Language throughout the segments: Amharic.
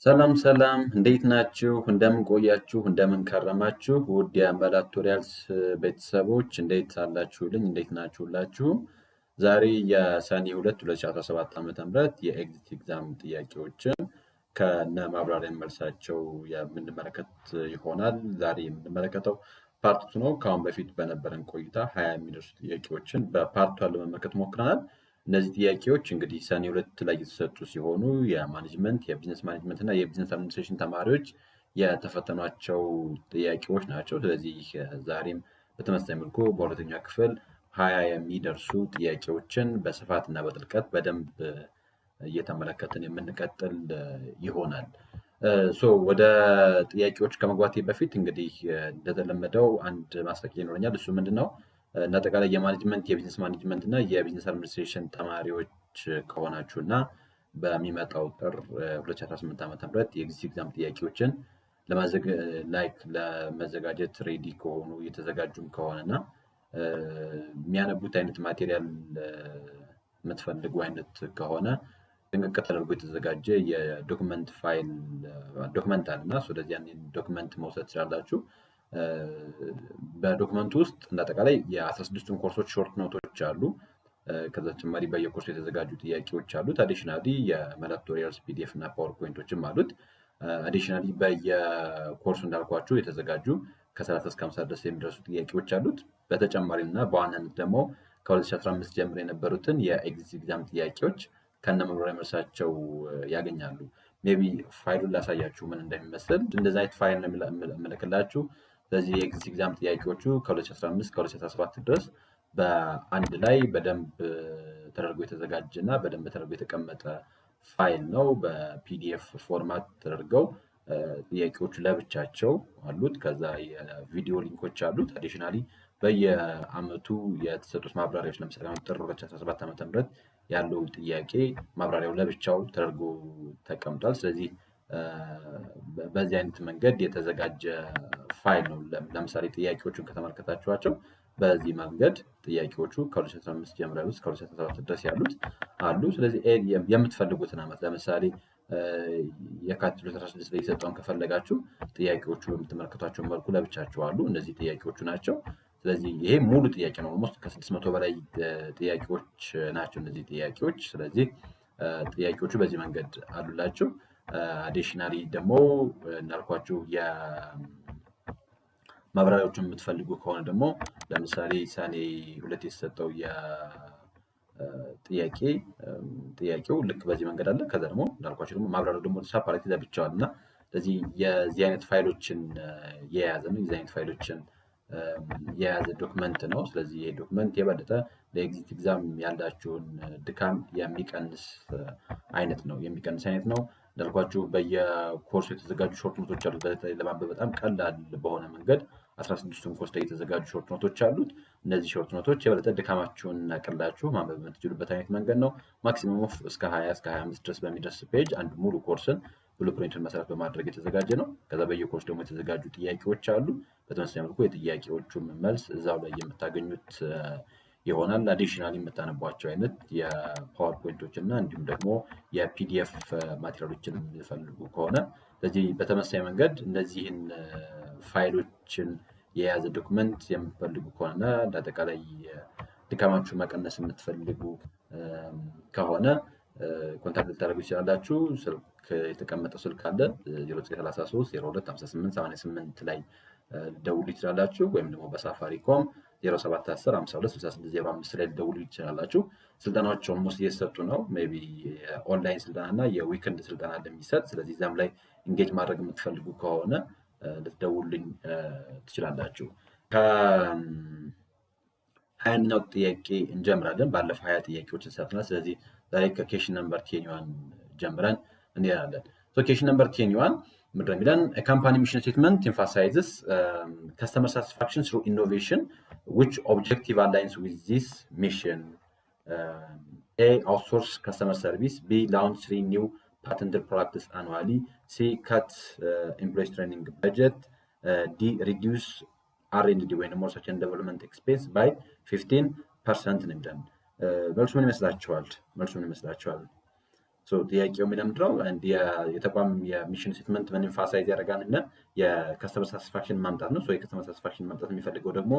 ሰላም ሰላም እንዴት ናችሁ? እንደምን ቆያችሁ? እንደምን ከረማችሁ? ውድ የአምባላ ቱቶሪያልስ ቤተሰቦች እንዴት አላችሁልኝ? እንዴት ናችሁላችሁ? ዛሬ የሰኔ 2 2017 ዓ.ም የኤግዚት ኤግዛም ጥያቄዎችን ከነ ማብራሪያ መልሳቸው የምንመለከት ይሆናል። ዛሬ የምንመለከተው ፓርት 2 ነው። ከአሁን በፊት በነበረን ቆይታ 20 የሚደርሱ ጥያቄዎችን በፓርት 1 ለመመልከት ሞክረናል። እነዚህ ጥያቄዎች እንግዲህ ሰኔ 2 ላይ የተሰጡ ሲሆኑ የማኔጅመንት የቢዝነስ ማኔጅመንት እና የቢዝነስ አድሚኒስትሬሽን ተማሪዎች የተፈተኗቸው ጥያቄዎች ናቸው። ስለዚህ ዛሬም በተመሳሳይ መልኩ በሁለተኛ ክፍል 20 የሚደርሱ ጥያቄዎችን በስፋት እና በጥልቀት በደንብ እየተመለከትን የምንቀጥል ይሆናል። ወደ ጥያቄዎች ከመግባቴ በፊት እንግዲህ እንደተለመደው አንድ ማስጠንቀቂያ ይኖረኛል። እሱ ምንድነው? አጠቃላይ የማኔጅመንት የቢዝነስ ማኔጅመንት እና የቢዝነስ አድሚኒስትሬሽን ተማሪዎች ከሆናችሁ እና በሚመጣው ጥር 2018 ዓ.ም የኤግዚት ኤግዛም ጥያቄዎችን ለመዘጋጀት ሬዲ ከሆኑ እየተዘጋጁም ከሆነና የሚያነቡት አይነት ማቴሪያል የምትፈልጉ አይነት ከሆነ ጥንቅቅ ተደርጎ የተዘጋጀ የዶክመንት ፋይል ዶክመንት አለና ስለዚህ ያንን ዶክመንት መውሰድ ትችላላችሁ። በዶክመንቱ ውስጥ እንዳጠቃላይ የ16ቱን ኮርሶች ሾርት ኖቶች አሉ። ከዛ ተጨማሪ በየኮርሱ የተዘጋጁ ጥያቄዎች አሉት። አዲሽናሊ የመላክቶሪያልስ ፒዲኤፍ እና ፓወርፖይንቶችም አሉት። አዲሽናሊ በየኮርሱ እንዳልኳችሁ የተዘጋጁ ከ30 እስከ 50 ድረስ የሚደርሱ ጥያቄዎች አሉት። በተጨማሪና በዋናነት ደግሞ ከ2015 ጀምሮ የነበሩትን የኤግዚት ኤግዛም ጥያቄዎች ከነመኖሪያ መልሳቸው ያገኛሉ። ሜቢ ፋይሉን ላሳያችሁ ምን እንደሚመስል። እንደዚህ አይነት ፋይል ነው የምልክላችሁ። ስለዚህ የኤግዚት ኤግዛም ጥያቄዎቹ ከ2015 ከ2017 ድረስ በአንድ ላይ በደንብ ተደርጎ የተዘጋጀ እና በደንብ ተደርጎ የተቀመጠ ፋይል ነው። በፒዲኤፍ ፎርማት ተደርገው ጥያቄዎቹ ለብቻቸው አሉት። ከዛ የቪዲዮ ሊንኮች አሉት። አዲሽናሊ በየአመቱ የተሰጡት ማብራሪያዎች ለምሳሌ ጥር 2017 ዓ.ም ያለው ጥያቄ ማብራሪያው ለብቻው ተደርጎ ተቀምጧል። ስለዚህ በዚህ አይነት መንገድ የተዘጋጀ ፋይል ነው። ለምሳሌ ጥያቄዎቹን ከተመለከታችኋቸው በዚህ መንገድ ጥያቄዎቹ ከ2015 ጀምሮ እስከ 2017 ድረስ ያሉት አሉ። ስለዚህ የምትፈልጉትን አመት ለምሳሌ የካቲት 2016 ላይ የሰጠውን ከፈለጋችሁ ጥያቄዎቹ በምትመለከቷቸው መልኩ ለብቻቸው አሉ። እነዚህ ጥያቄዎቹ ናቸው። ስለዚህ ይሄ ሙሉ ጥያቄ ነው። ኦልሞስት ከ600 በላይ ጥያቄዎች ናቸው እነዚህ ጥያቄዎች። ስለዚህ ጥያቄዎቹ በዚህ መንገድ አሉላችሁ። አዲሽናሊ ደግሞ እንዳልኳችሁ የማብራሪያዎችን የምትፈልጉ ከሆነ ደግሞ ለምሳሌ ሰኔ 2 የተሰጠው ጥያቄው ልክ በዚህ መንገድ አለ። ከዛ ደግሞ እንዳልኳችሁ ደግሞ ማብራሪያው ደግሞ ሰፓሬት ለብቻዋል እና ስለዚህ የዚህ አይነት ፋይሎችን የያዘ ነው። የዚህ አይነት ፋይሎችን የያዘ ዶክመንት ነው። ስለዚህ ይሄ ዶክመንት የበለጠ ለኤግዚት ኤግዛም ያላችሁን ድካም የሚቀንስ አይነት ነው። እንዳልኳችሁ በየኮርሱ የተዘጋጁ ሾርት ኖቶች አሉት። በተለይ ለማንበብ በጣም ቀላል በሆነ መንገድ 16ቱን ኮርስ ላይ የተዘጋጁ ሾርት ኖቶች አሉት። እነዚህ ሾርት ኖቶች የበለጠ ድካማችሁን እናቅላችሁ ማንበብ የምትችሉበት አይነት መንገድ ነው። ማክሲመም ኦፍ እስከ 20 እስከ 25 ድረስ በሚደርስ ፔጅ አንድ ሙሉ ኮርስን ብሉፕሪንቱን መሰረት በማድረግ የተዘጋጀ ነው። ከዛ በየኮርስ ደግሞ የተዘጋጁ ጥያቄዎች አሉ። በተመሳሳይ መልኩ የጥያቄዎቹን መልስ እዛው ላይ የምታገኙት ይሆናል። አዲሽናሊ የምታነቧቸው አይነት የፓወርፖይንቶች እና እንዲሁም ደግሞ የፒዲኤፍ ማቴሪያሎችን የሚፈልጉ ከሆነ ስለዚህ በተመሳሳይ መንገድ እነዚህን ፋይሎችን የያዘ ዶክመንት የምትፈልጉ ከሆነ ለአጠቃላይ ድካማችሁ መቀነስ የምትፈልጉ ከሆነ ኮንታክት ልታደርጉ ይችላላችሁ። ስልክ የተቀመጠ ስልክ አለ 0933 02 58 88 ላይ ደውሉ ይችላላችሁ። ወይም ደግሞ በሳፋሪኮም 0710 52 66 05 ላይ ደውሉ ይችላላችሁ። ስልጠናዎች ኦልሞስት እየተሰጡ ነው። ሜቢ ኦንላይን ስልጠና እና የዊክንድ ስልጠና እንደሚሰጥ ስለዚህ እዛም ላይ ኢንጌጅ ማድረግ የምትፈልጉ ከሆነ ልትደውሉልኝ ትችላላችሁ። ከ20ኛው ጥያቄ እንጀምራለን። ባለፈው 20 ጥያቄዎችን ሰርተናል። ስለዚህ ዛሬ ከኬሽን ነምበር 10 ጀምረን እንሄዳለን። ኬሽን ነምበር 10 ምንድን ነው የሚለን? ካምፓኒ ሚሽን ስቴትመንት ኤምፋሳይዝስ ከስተመር ሳቲስፋክሽን ትሩ ኢኖቬሽን ዊች ኦብጀክቲቭ አላይንስ ዊዝ ዚስ ሚሽን? ኤ አውትሶርስ ከስተመር ሰርቪስ፣ ቢ ላውንች 3 ኒው patented products annually, C cut employees training budget, D reduce R&D ወይም ደግሞ research and development expense by 15% ነው የሚለን። መልሱ ምን ይመስላችኋል? ጥያቄው ምንድን ነው? የተቋም የሚሽን ስቴትመንት ምን ኤምፋሳይዝ ያደርጋል? የከስተመር ሳቲስፋክሽን ማምጣት ነው። የከስተመር ሳቲስፋክሽን ማምጣት የሚፈልገው ደግሞ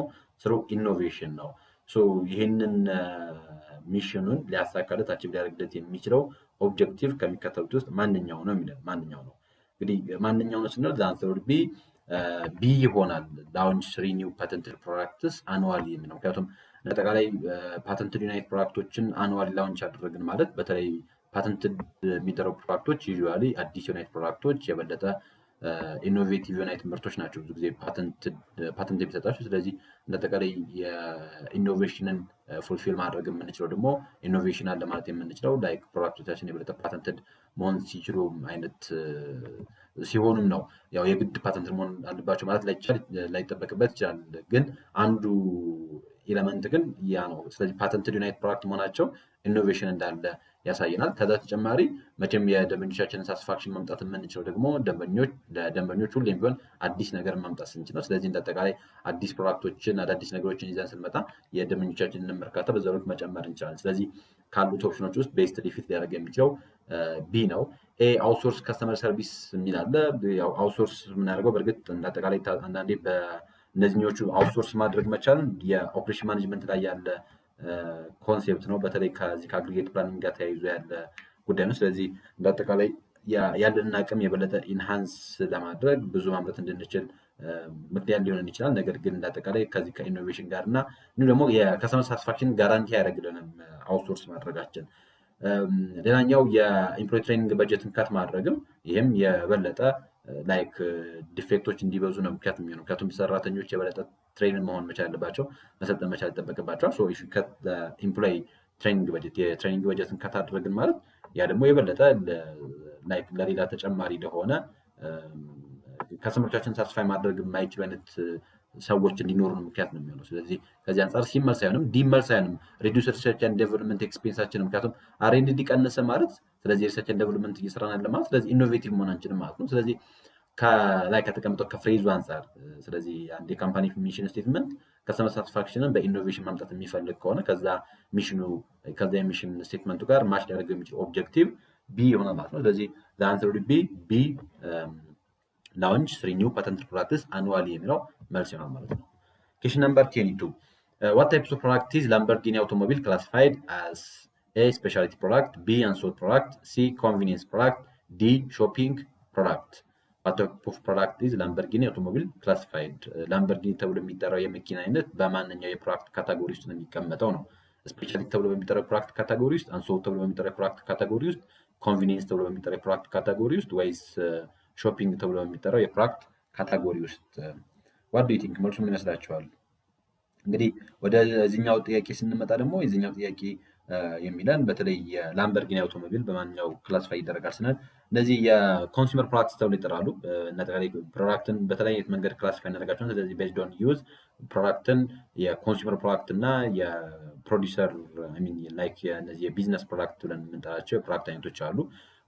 ስሩ ኢኖቬሽን ነው። ይህንን ሚሽኑን ሊያሳካለት አቺቭ ሊያደርግለት የሚችለው ኦብጀክቲቭ ከሚከተሉት ውስጥ ማንኛው ነው የሚለን ማንኛው ነው። እንግዲህ ማንኛው ነው ስንል አንሰር ቢ ይሆናል። ላውንች 3 ኒው ፓተንትድ ፕሮዳክትስ አኑዋሊ የሚለው ምክንያቱም አጠቃላይ ፓተንትድ ዩናይት ፕሮዳክቶችን አኑዋሊ ላውንች አደረግን ማለት በተለይ ፓተንትድ የሚደረጉ ፕሮዳክቶች ዩዥዋሊ አዲስ ዩናይት ፕሮዳክቶች የበለጠ ኢኖቬቲቭ ዩናይት ምርቶች ናቸው ብዙ ጊዜ ፓተንት የሚሰጣቸው። ስለዚህ እንደጠቃላይ የኢኖቬሽንን ፉልፊል ማድረግ የምንችለው ደግሞ ኢኖቬሽን አለ ማለት የምንችለው ላይክ ፕሮዳክቶቻችን የበለጠ ፓተንትድ መሆን ሲችሉ አይነት ሲሆኑም ነው። ያው የግድ ፓተንትድ መሆን አለባቸው ማለት ላይጠበቅበት ይችላል። ግን አንዱ ኤለመንት ግን ያ ነው። ስለዚህ ፓተንትድ ዩናይት ፕሮዳክት መሆናቸው ኢኖቬሽን እንዳለ ያሳየናል። ከዛ ተጨማሪ መቼም የደንበኞቻችንን ሳቲስፋክሽን ማምጣት የምንችለው ደግሞ ለደንበኞች ሁሌም ቢሆን አዲስ ነገር ማምጣት ስንችል ነው። ስለዚህ እንደአጠቃላይ አዲስ ፕሮዳክቶችን አዳዲስ ነገሮችን ይዘን ስንመጣ የደንበኞቻችንን እርካታ በዛው ልክ መጨመር እንችላለን። ስለዚህ ካሉት ኦፕሽኖች ውስጥ ቤስት ዲፊት ሊያደርግ የሚችለው ቢ ነው። ኤ አውትሶርስ ከስተመር ሰርቪስ የሚል አለ። ያው አውትሶርስ የምናደርገው በእርግጥ እንደአጠቃላይ አንዳንዴ በእነዚህኞቹ አውትሶርስ ማድረግ መቻልን የኦፕሬሽን ማኔጅመንት ላይ ያለ ኮንሴፕት ነው። በተለይ ከዚህ ከአግሪጌት ፕላኒንግ ጋር ተያይዞ ያለ ጉዳይ ነው። ስለዚህ በአጠቃላይ ያለንን አቅም የበለጠ ኢንሃንስ ለማድረግ ብዙ ማምረት እንድንችል ምክንያት ሊሆን ይችላል። ነገር ግን እንዳጠቃላይ ከዚህ ከኢኖቬሽን ጋር እና ደግሞ የከስተመር ሳቲስፋክሽን ጋራንቲ ያደርግልንም አውትሶርስ ማድረጋችን። ሌላኛው የኢምፕሎይ ትሬኒንግ በጀትን ከት ማድረግም ይህም የበለጠ ላይክ ዲፌክቶች እንዲበዙ ነው ምክንያት የሚሆነው። ምክንያቱም ሰራተኞች የበለጠ ትሬን መሆን መቻል አለባቸው፣ መሰልጠን መቻል ይጠበቅባቸዋል። ኢምፕሎይ ትሬኒንግ በጀት የትሬኒንግ በጀትን ከታደረግን ማለት ያ ደግሞ የበለጠ ለሌላ ተጨማሪ ለሆነ ከስተመሮቻችን ሳትስፋይ ማድረግ የማይችሉ አይነት ሰዎች እንዲኖሩ ምክንያት ነው የሚሆነው። ስለዚህ ከዚህ አንጻር ሲመል ሳይሆንም ዲመል ሳይሆንም ሪዲዩስ ሪሰርች ኤንድ ዴቨሎፕመንት ኤክስፔንሳችን ምክንያቱም አር&ዲ ቀነሰ ማለት ስለዚህ ሪሰርች ኤንድ ዴቨሎፕመንት እየሰራን ያለ ማለት ስለዚህ ኢኖቬቲቭ መሆን አንችልም ማለት ነው። ስለዚህ ከላይ ከተቀምጠው ከፍሬዙ አንጻር ስለዚህ አንድ የካምፓኒ ሚሽን ስቴትመንት ከስተመር ሳቲስፋክሽንን በኢኖቬሽን ማምጣት የሚፈልግ ከሆነ ከዛ የሚሽን ስቴትመንቱ ጋር ማች ሊያደርገው የሚችል ኦብጀክቲቭ ቢ ይሆናል ማለት ነው። ስለዚህ ለአንሰሩ ቢ ላውንች 3 ኒው ፓተንትድ ፕሮዳክትስ አኑዋሊ የሚለው መልስ ይሆናል ማለት ነው። ኩዌስችን ነምበር 22 what types of product is Lamborghini automobile classified as? A specialty product, B unsold product, C convenience product, D shopping product. what type of product is Lamborghini automobile classified? ላምበርጊኒ ተብሎ የሚጠራው የመኪና አይነት በማንኛው የፕሮዳክት ካታጎሪ ውስጥ ነው የሚቀመጠው ነው። ስፔሻሊቲ ተብሎ በሚጠራው ፕሮዳክት ካታጎሪ ውስጥ፣ አንሶልድ ተብሎ በሚጠራው ፕሮዳክት ካታጎሪ ውስጥ፣ ኮንቪኒየንስ ተብሎ በሚጠራው የፕሮዳክት ካታጎሪ ውስጥ ወይስ ሾፒንግ ተብሎ በሚጠራው የፕሮዳክት ካታጎሪ ውስጥ? ዋት ዱ ዩ ቲንክ? መልሱ ምን ይመስላችኋል? እንግዲህ ወደዚህኛው ጥያቄ ስንመጣ ደግሞ የዚህኛው ጥያቄ የሚለን በተለይ የላምበርጊኒ አውቶሞቢል በማንኛው ክላሲፋይ ይደረጋል ስንል እነዚህ የኮንሱመር ፕሮዳክትስ ተብሎ ይጠራሉ። አጠቃላይ ፕሮዳክትን በተለያየ መንገድ ክላሲፋይ እናደርጋቸዋለን። ስለዚህ ቤዝድ ኦን ዩዝ ፕሮዳክትን የኮንሱመር ፕሮዳክት እና የፕሮዲሰር ላይክ እነዚህ የቢዝነስ ፕሮዳክት ብለን የምንጠራቸው የፕሮዳክት አይነቶች አሉ፣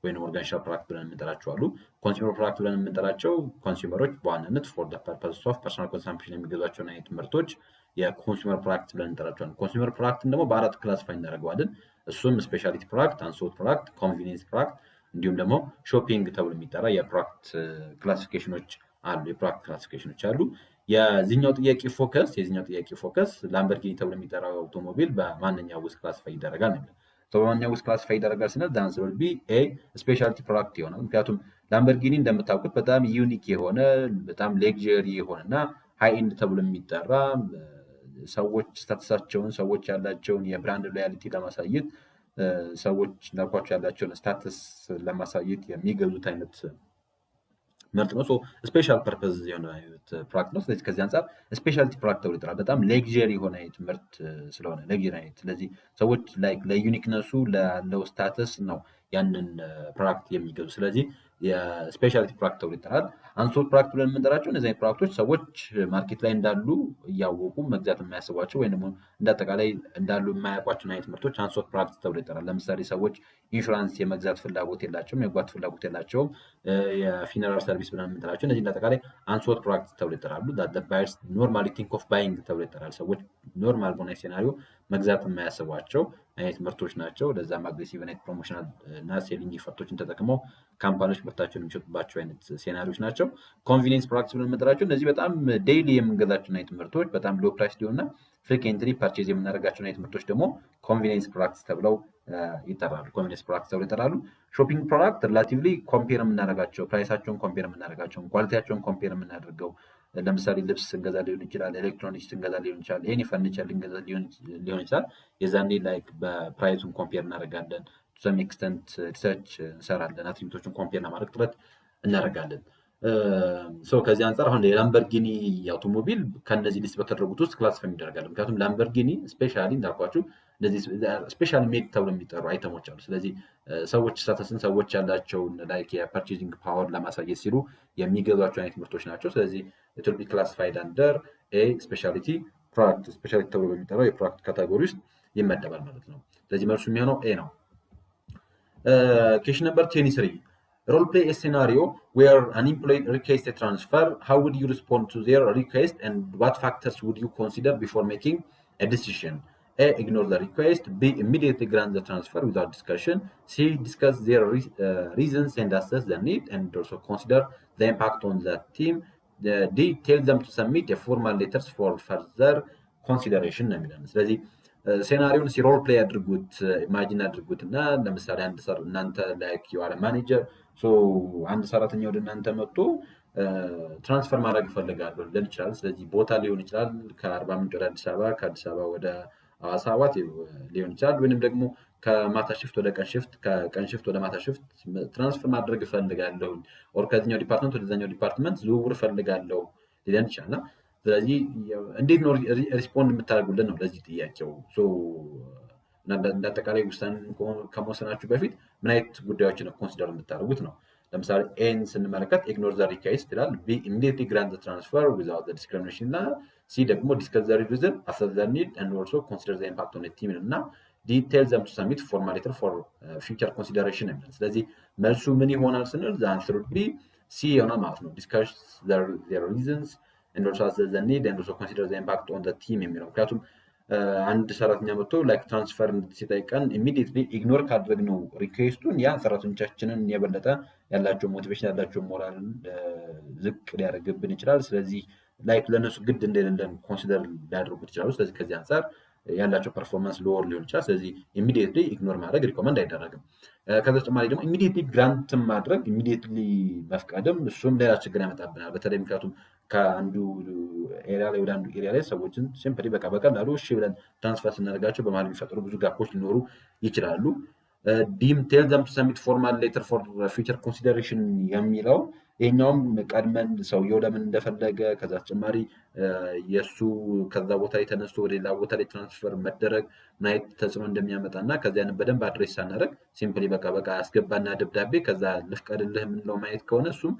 ወይም ኦርጋኒካል ፕሮዳክት ብለን የምንጠራቸው አሉ። ኮንሱመር ፕሮዳክት ብለን የምንጠራቸው ኮንሱመሮች በዋናነት ፎር ዘ ፐርፐስ ኦፍ ፐርሰናል ኮንሰምፕሽን የሚገዟቸውን አይነት ምርቶች የኮንሱመር ፕሮዳክት ብለን እንጠራቸዋለን። ኮንሱመር ፕሮዳክትን ደግሞ በአራት ክላሲፋይ እናደርገዋለን። እሱም ስፔሻሊቲ ፕሮዳክት፣ አንሶልድ ፕሮዳክት፣ ኮንቪኒየንስ ፕሮዳክት እንዲሁም ደግሞ ሾፒንግ ተብሎ የሚጠራ የፕሮዳክት ክላሲፊኬሽኖች አሉ የፕሮዳክት ክላሲፊኬሽኖች አሉ። የዚህኛው ጥያቄ ፎከስ ላምበርጊኒ ተብሎ የሚጠራው አውቶሞቢል በማንኛው ውስጥ ክላሲፋይ ይደረጋል ነው። በማንኛው ውስጥ ክላሲፋይ ይደረጋል ስንል ዳንስር ቢ ኤ ስፔሻሊቲ ፕሮዳክት ይሆናል። ምክንያቱም ላምበርጊኒ እንደምታውቁት በጣም ዩኒክ የሆነ በጣም ሌክዠሪ የሆነና ሃይ ኤንድ ተብሎ የሚጠራ ሰዎች ስታተሳቸውን ሰዎች ያላቸውን የብራንድ ሎያሊቲ ለማሳየት ሰዎች እንዳልኳቸው ያላቸውን ስታተስ ለማሳየት የሚገዙት አይነት ምርት ነው። ስፔሻል ፐርፐዝ የሆነ አይነት ፕሮዳክት ነው። ስለዚህ ከዚህ አንጻር ስፔሻሊቲ ፕሮዳክት ተብሎ ይጠራል። በጣም ሌክዠሪ የሆነ አይነት ምርት ስለሆነ ሌክዠሪ አይነት ስለዚህ ሰዎች ለዩኒክነሱ ላለው ስታተስ ነው ያንን ፕሮዳክት የሚገዙ። ስለዚህ የስፔሻሊቲ ፕሮዳክት ተብሎ ይጠራል። አንሶልድ ፕሮዳክት ብለን የምንጠራቸው እነዚህ ፕሮዳክቶች ሰዎች ማርኬት ላይ እንዳሉ እያወቁ መግዛት የማያስቧቸው ወይም ደግሞ እንዳጠቃላይ እንዳሉ የማያውቋቸውን አይነት ምርቶች አንሶልድ ፕሮዳክት ተብሎ ይጠራል። ለምሳሌ ሰዎች ኢንሹራንስ የመግዛት ፍላጎት የላቸውም፣ የመግዛት ፍላጎት የላቸውም። የፊነራል ሰርቪስ ብለን የምንጠራቸው እነዚህ እንዳጠቃላይ አንሶልድ ፕሮዳክት ተብሎ ይጠራሉ። ባየርስ ኖርማሊ ቲንክ ኦፍ ባይንግ ተብሎ ይጠራል። ሰዎች ኖርማል በሆነ ሴናሪዮ መግዛት የማያስቧቸው አይነት ምርቶች ናቸው። ለዛም አግሬሲቭ አይነት ፕሮሞሽናል እና ሴሊንግ ኢፈርቶችን ተጠቅመው ካምፓኒዎች ምርታቸውን የሚሸጡባቸው አይነት ሴናሪዎች ናቸው። ኮንቪኒየንስ ፕሮዳክትስ ብለን የምንጠራቸው እነዚህ በጣም ዴይሊ የምንገዛቸው አይነት ምርቶች በጣም ሎ ፕራይስ ሊሆንና ፍሪኬንትሊ ፐርቼዝ የምናደርጋቸው አይነት ምርቶች ደግሞ ኮንቪኒየንስ ፕሮዳክትስ ተብለው ይጠራሉ። ኮንቪኒየንስ ፕሮዳክትስ ተብለው ይጠራሉ። ሾፒንግ ፕሮዳክት ሪላቲቭሊ ኮምፔር የምናደርጋቸው ፕራይሳቸውን ኮምፔር የምናደርጋቸው ኳሊቲያቸውን ኮምፔር የምናደርገው ለምሳሌ ልብስ ስንገዛ ሊሆን ይችላል፣ ኤሌክትሮኒክስ ስንገዛ ሊሆን ይችላል፣ ኤኒ ፈርኒቸር ልንገዛ ሊሆን ይችላል። የዛኔ ላይክ በፕራይሱን ኮምፔር እናደርጋለን። ሰም ኤክስተንት ሪሰርች እንሰራለን። አትሪቢቶችን ኮምፔር ለማድረግ ጥረት እናደርጋለን። ከዚህ አንጻር አሁን የላምበርጊኒ አውቶሞቢል ከነዚህ ሊስት በተደረጉት ውስጥ ክላሲፋይ ይደረጋል። ምክንያቱም ላምበርጊኒ ስፔሻሊ እንዳልኳችሁ እነዚህ ስፔሻሊ ሜድ ተብሎ የሚጠሩ አይተሞች አሉ። ስለዚህ ሰዎች ሳተስን ሰዎች ያላቸውን ላይክ የፐርቼዚንግ ፓወር ለማሳየት ሲሉ የሚገዟቸው አይነት ምርቶች ናቸው። ስለዚህ ኢት ዊል ቢ ክላሲፋይድ አንደር ኤ ስፔሻሊቲ ፕሮዳክት፣ ስፔሻሊቲ ተብሎ በሚጠራው የፕሮዳክት ካቴጎሪ ውስጥ ይመደባል ማለት ነው። ስለዚህ መልሱ የሚሆነው ኤ ነው። Question number 23. Role play a scenario where an employee requests a transfer. How would you respond to their request and what factors would you consider before making a decision? A. Ignore the request. B. Immediately grant the transfer without discussion. C. Discuss their reasons and assess the need and also consider the impact on the team. D. Tell them to submit a formal letters for further consideration. ስለዚህ ሴናሪውን ሮል ፕሌይ አድርጉት፣ ኢማጂን አድርጉት እና ለምሳሌ እናንተ ላይክ ዩአር ማኔጀር አንድ ሰራተኛ ወደ እናንተ መጥቶ ትራንስፈር ማድረግ እፈልጋለሁ ሊል ይችላል። ስለዚህ ቦታ ሊሆን ይችላል ከአርባ ምንጭ ወደ አዲስ አበባ፣ ከአዲስ አበባ ወደ ሐዋሳ ሊሆን ይችላል። ወይንም ደግሞ ከማታ ሽፍት ወደ ቀን ሽፍት፣ ከቀን ሽፍት ወደ ማታ ሽፍት ትራንስፈር ማድረግ እፈልጋለሁ፣ ኦር ከዚኛው ዲፓርትመንት ወደዛኛው ዲፓርትመንት ዝውውር እፈልጋለሁ ሊለን ይችላል። ስለዚህ እንዴት ነው ሪስፖንድ የምታደርጉልን ነው ለዚህ ጥያቄው። እንዳጠቃላይ ውሳኔ ከመወሰናችሁ በፊት ምን አይነት ጉዳዮችን ኮንሲደር የምታደርጉት ነው። ለምሳሌ ኤን ስንመለከት ኢግኖር ዘ ሪኩዌስት ይላል። ቢ ኢሚዲየትሊ ግራንት ዘ ትራንስፈር ዊዛውት ዘ ዲስክሪሚኔሽን እና ሲ ደግሞ ዲስከስ ዘ ሪዝን አሰስ ዘ ኒድ ኤንድ ኦልሶ ኮንሲደር ዘ ኢምፓክት ኦን ቲም እና ዲቴል ዘም ቱ ሰሚት ፎርማል ሌተር ፎር ፊውቸር ኮንሲደሬሽን የሚል። ስለዚህ መልሱ ምን ይሆናል ስንል ዘ አንሰር ውድ ቢ ሲ ይሆናል ማለት ነው። ዲስከስ ዘ ሪዝንስ and also assess the need and also consider the impact on the team የሚለው ምክንያቱም አንድ ሰራተኛ መጥቶ ላይክ ትራንስፈር ሲጠይቀን ኢሚዲየትሊ ኢግኖር ካደረግነው ሪኩዌስቱን ያ ሰራተኞቻችንን የበለጠ ያላቸው ሞቲቬሽን ያላቸው ሞራል ዝቅ ሊያደርግብን ይችላል። ስለዚህ ላይክ ለነሱ ግድ እንደሌለን ኮንሲደር ሊያደርጉት ይችላሉ። ስለዚህ ከዚህ አንጻር ያላቸው ፐርፎርማንስ ሎወር ሊሆን ይችላል። ስለዚህ ኢሚዲየትሊ ኢግኖር ማድረግ ሪኮመንድ አይደረግም። ከዛ ተጨማሪ ደግሞ ኢሚዲየትሊ ግራንት ማድረግ ኢሚዲየትሊ መፍቀድም እሱም ሌላ ችግር ያመጣብናል። በተለይ ምክንያቱም ከአንዱ ኤሪያ ላይ ወደ አንዱ ኤሪያ ላይ ሰዎችን ሲምፕሊ በቀላሉ እሺ ብለን ትራንስፈር ስናደርጋቸው በመሀል የሚፈጥሩ ብዙ ጋፖች ሊኖሩ ይችላሉ። ዲም ቴል ዘም ቱ ሰሚት ፎርማል ሌተር ፎር ፊውቸር ኮንሲደሬሽን የሚለው ይሄኛውም ቀድመን ሰውየው ለምን እንደፈለገ ከዛ ተጨማሪ የእሱ ከዛ ቦታ ላይ ተነስቶ ወደ ሌላ ቦታ ላይ ትራንስፈር መደረግ ምን አይነት ተጽዕኖ እንደሚያመጣ እና ከዚያን በደንብ አድሬስ ሳናደርግ ሲምፕሊ በቃ ያስገባና ደብዳቤ ከዛ ልፍቀድልህ የምንለው ማየት ከሆነ እሱም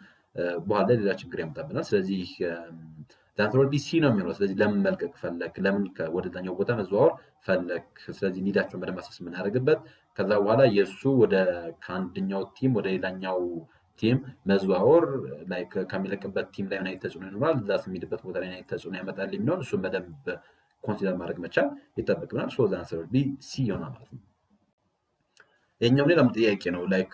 በኋላ ሌላ ችግር ያመጣብናል። ስለዚህ ዛንትሮል ቢሲ ነው የሚሆነው። ስለዚህ ለምን መልቀቅ ፈለክ፣ ለምን ወደዛኛው ቦታ መዘዋወር ፈለክ፣ ስለዚህ ኒዳቸውን በደንብ አሰስ የምናደርግበት ከዛ በኋላ የእሱ ወደ ከአንደኛው ቲም ወደ ሌላኛው ቲም መዘዋወር ላይ ከሚለቅበት ቲም ላይ ምን አይነት ተጽዕኖ ይኖራል፣ እዛ የሚሄድበት ቦታ ላይ ምን አይነት ተጽዕኖ ያመጣል የሚለውን እሱን በደንብ ኮንሲደር ማድረግ መቻል ይጠበቅብናል። ሶ ዛንትሮል ቢሲ ይሆናል ማለት ነው። የኛው ሌላም ጥያቄ ነው። ላይክ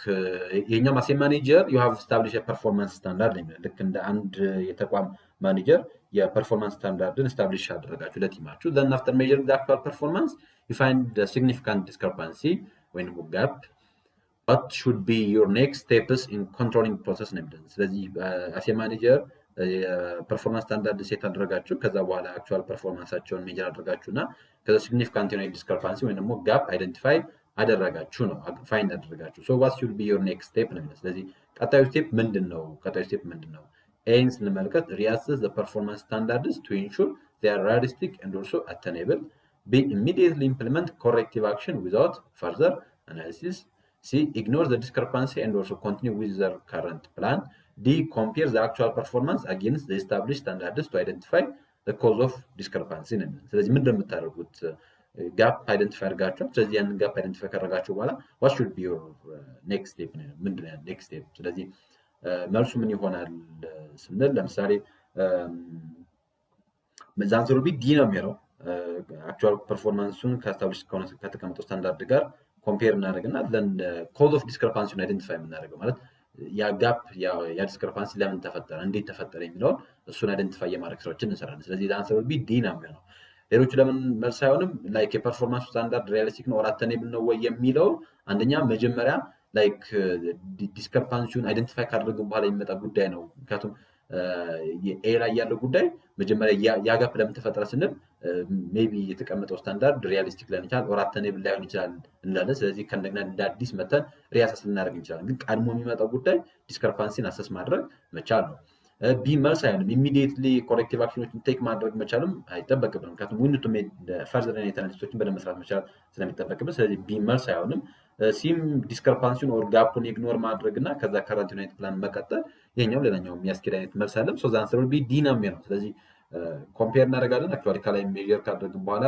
የኛው ማሴ ማኔጀር ዩ ሃቭ ስታብሊሽ ፐርፎርማንስ ስታንዳርድ ነው። ልክ እንደ አንድ የተቋም ማኔጀር የፐርፎርማንስ ስታንዳርድን ስታብሊሽ አደረጋችሁ ለቲማችሁ። then after measuring the actual performance you find the significant discrepancy ወይም ጋፕ what should be your next steps in controlling process ነው የሚለው። ስለዚህ አሴ ማኔጀር የፐርፎርማንስ ስታንዳርድ ሴት አደረጋችሁ፣ ከዛ በኋላ አክቹዋል ፐርፎርማንሳቸውን ሜጀር አደረጋችሁና ከዛ ሲግኒፊካንት የሆነ ዲስክሪፓንሲ ወይም ደግሞ ጋፕ አይደንቲፋይ አደረጋችሁ ነው ፋይንድ አደረጋችሁ። ሶ what should be your next step ነው። ስለዚህ ቀጣዩ ስቴፕ ምንድነው? ኤን ስንመለከት reassess the performance standards to ensure they are realistic and also attainable. B immediately implement corrective action without further analysis. C ignore the discrepancy and also continue with their current plan. D compare the actual performance against the established standards to identify the cause of discrepancy ነው። ስለዚህ ምንድነው የምታደርጉት? ጋፕ አይደንቲፋይ አድርጋችኋል። ስለዚህ ያንን ጋፕ አይደንቲፋይ ካደረጋችሁ በኋላ what should be your next step ነው። ምንድነው next step? ስለዚህ መልሱ ምን ይሆናል ስንል ለምሳሌ ዛንትሮል ቢ ዲ ነው የሚለው አክቹዋል ፐርፎርማንሱን ከስታብሊሽ ከተቀመጠው ስታንዳርድ ጋር ኮምፔር እናደርግና ዘን ኮዝ ኦፍ ዲስክሪፓንሲውን አይደንቲፋይ የምናደርገው ማለት ያ ጋፕ ያ ዲስክሪፓንሲ ለምን ተፈጠረ፣ እንዴት ተፈጠረ የሚለውን እሱን አይደንቲፋይ የማድረግ ስራዎችን እንሰራለን። ስለዚህ አንሰር ቢ ዲ ነው የሚሆነው። ሌሎቹ ለምን መልስ አይሆንም? ላይክ የፐርፎርማንስ ስታንዳርድ ሪያሊስቲክ ነው ኦር አተኔብል ነው ወይ የሚለው አንደኛ መጀመሪያ ላይክ ዲስክሪፓንሲውን አይደንቲፋይ ካደረግን በኋላ የሚመጣ ጉዳይ ነው። ምክንያቱም ኤ ላይ ያለው ጉዳይ መጀመሪያ ያ ጋፕ ለምን ተፈጠረ ስንል ሜቢ የተቀመጠው ስታንዳርድ ሪያሊስቲክ ላይሆን ይችላል ኦር አተኔብል ላይሆን ይችላል እንላለን። ስለዚህ ከእንደገና እንደ አዲስ መተን ሪአሰስ ልናደርግ እንችላለን። ግን ቀድሞ የሚመጣው ጉዳይ ዲስክሪፓንሲን አሰስ ማድረግ መቻል ነው። ቢ መልስ አይሆንም። ኢሚዲየትሊ ኮሬክቲቭ አክሽኖችን ቴክ ማድረግ መቻልም አይጠበቅብንም። ምክንያቱም ዊኒቱ ፈርዘር አናሊሲሶችን በደንብ መስራት መቻል ስለሚጠበቅብን፣ ስለዚህ ቢ መልስ አይሆንም። ሲም ዲስክሪፓንሲውን ኦር ጋፑን ኢግኖር ማድረግ እና ከዛ ከረንት ዩናይት ፕላን መቀጠል ይሄኛው ሌላኛው የሚያስኬድ አይነት መልስ አለም። ሶ አንሰር ቢ ዲ ነው የሚሆነው። ስለዚህ ኮምፔር እናደርጋለን። አክቹዋሊ ከላይ ሜዥር ካደረግን በኋላ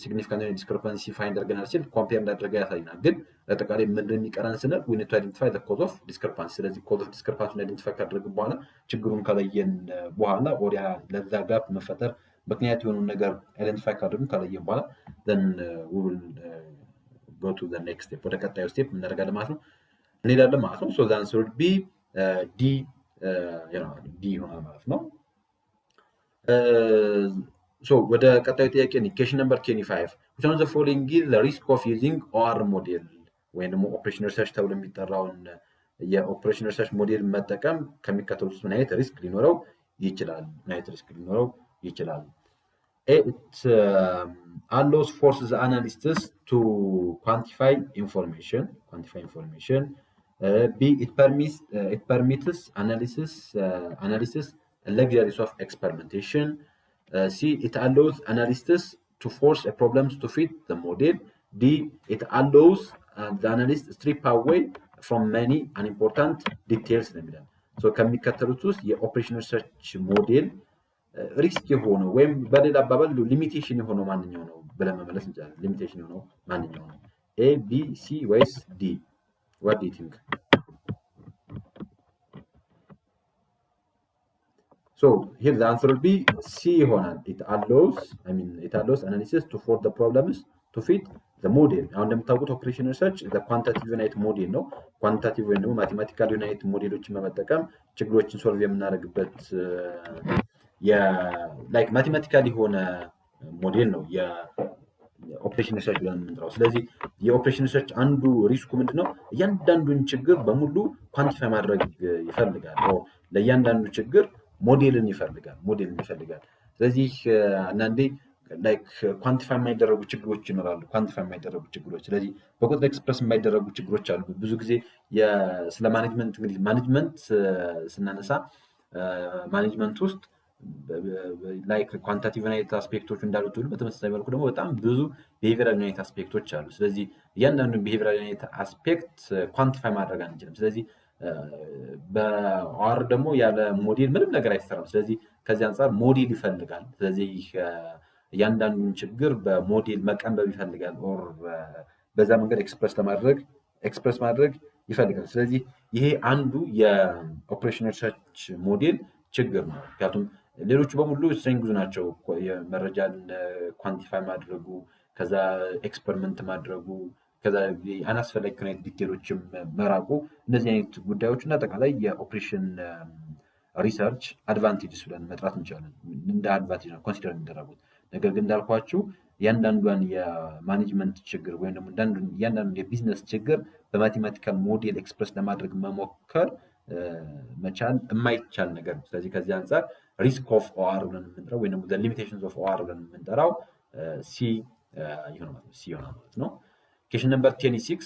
ሲግኒፊካንት ዲስክሪፓንሲ ፋይንድ አድርገናል ሲል ኮምፔር እንዳደረገ ያሳይናል። ግን አጠቃላይ ምንድን የሚቀረን ስንል ዊ ኒድ ቱ አይደንቲፋይ ዘ ኮዝ ኦፍ ዲስክሪፓንሲ። ስለዚህ ኮዝ ኦፍ ዲስክሪፓንሲን አይደንቲፋይ ካደረግን በኋላ ችግሩን ከለየን በኋላ ወዲያ ለዛ ጋፕ መፈጠር ምክንያት የሆኑን ነገር አይደንቲፋይ ካደረግን ከለየን በኋላ ዘን ዊ ዊል go to the next step ወደ ቀጣዩ ስቴፕ እናደርጋለን ማለት ነው እንሄዳለን ማለት ነው። so the answer would be D ይሆናል ማለት ነው። so ወደ ቀጣዩ ጥያቄ ነው። question number 25 which one of the following is the risk of using OR model ወይም ደግሞ ኦፕሬሽን ሪሰርች ተብሎ የሚጠራውን የኦፕሬሽን ሪሰርች ሞዴል መጠቀም ከሚከተሉት ምን አይነት ሪስክ ሊኖረው ይችላል? It allows forces analysts to quantify information. B, it permits analysis luxuries of experimentation. C, it allows analysts to force problems to fit the model. D, it allows the analyst strip away from many unimportant details. So ከሚከተሉት ውስጥ የኦፕሬሽን ሪሰርች ሞዴል ሪስክ የሆነው ወይም በሌላ አባባል ሊሚቴሽን የሆነው ማንኛው ነው ብለን መመለስ እንችላለን። ሊሚቴሽን የሆነው ማንኛው ነው? ኤ፣ ቢ፣ ሲ ወይስ ዲ? what do you think? so here the answer will be C ይሆናል። it allows analysis to force the problems to fit the model። አሁን እንደምታውቁት ኦፕሬሽን ሪሰርች ኳንቲታቲቭ ዩናይት ሞዴል ነው። ኳንቲታቲቭ ወይም ደግሞ ማቴማቲካል ዩናይት ሞዴሎችን በመጠቀም ችግሮችን ሶልቭ የምናደርግበት ላይክ ማቴማቲካል የሆነ ሞዴል ነው የኦፕሬሽን ሪሰርች ብለን የምንጠራው። ስለዚህ የኦፕሬሽን ሪሰርች አንዱ ሪስኩ ምንድነው? እያንዳንዱን ችግር በሙሉ ኳንቲፋይ ማድረግ ይፈልጋል። ለእያንዳንዱ ችግር ሞዴልን ይፈልጋል። ስለዚህ አንዳንዴ ላይክ ኳንቲፋይ የማይደረጉ ችግሮች ይኖራሉ። ስለዚህ በቁጥር ኤክስፕረስ የማይደረጉ ችግሮች አሉ። ብዙ ጊዜ ስለ ማኔጅመንት እንግዲህ ማኔጅመንት ስናነሳ ማኔጅመንት ውስጥ ላይክ ኳንቲታቲቭ ዩናይት አስፔክቶች እንዳሉት ሁሉ በተመሳሳይ መልኩ ደግሞ በጣም ብዙ ቢሄቪራል ዩናይት አስፔክቶች አሉ። ስለዚህ እያንዳንዱ ቢሄቪራል ዩናይት አስፔክት ኳንቲፋይ ማድረግ አንችልም። ስለዚህ በኦር ደግሞ ያለ ሞዴል ምንም ነገር አይሰራም። ስለዚህ ከዚህ አንጻር ሞዴል ይፈልጋል። ስለዚህ እያንዳንዱን ችግር በሞዴል መቀንበብ ይፈልጋል። ኦር በዛ መንገድ ኤክስፕረስ ማድረግ ይፈልጋል። ስለዚህ ይሄ አንዱ የኦፕሬሽን ሪሰርች ሞዴል ችግር ነው። ምክንያቱም ሌሎቹ በሙሉ ስትሬንግዙ ናቸው። የመረጃን ኳንቲፋይ ማድረጉ፣ ከዛ ኤክስፐሪመንት ማድረጉ፣ ከዛ አናስፈላጊ ከሆነ ዲቴሎችም መራቁ፣ እነዚህ አይነት ጉዳዮች እና አጠቃላይ የኦፕሬሽን ሪሰርች አድቫንቴጅስ ብለን መጥራት እንችላለን። እንደ አድቫንቴጅ ነው ኮንሲደር የሚደረጉት። ነገር ግን እንዳልኳችሁ እያንዳንዷን የማኔጅመንት ችግር ወይም ደግሞ እያንዳንዱ የቢዝነስ ችግር በማቴማቲካል ሞዴል ኤክስፕረስ ለማድረግ መሞከር መቻል የማይቻል ነገር ነው። ስለዚህ ከዚህ አንጻር ሪስክ ኦፍ ኦአር ብለን የምንጠራው ወይም ደግሞ ሊሚቴሽንስ ኦፍ ኦአር ብለን የምንጠራው ሲ ይሆናል ማለት ነው። question number 26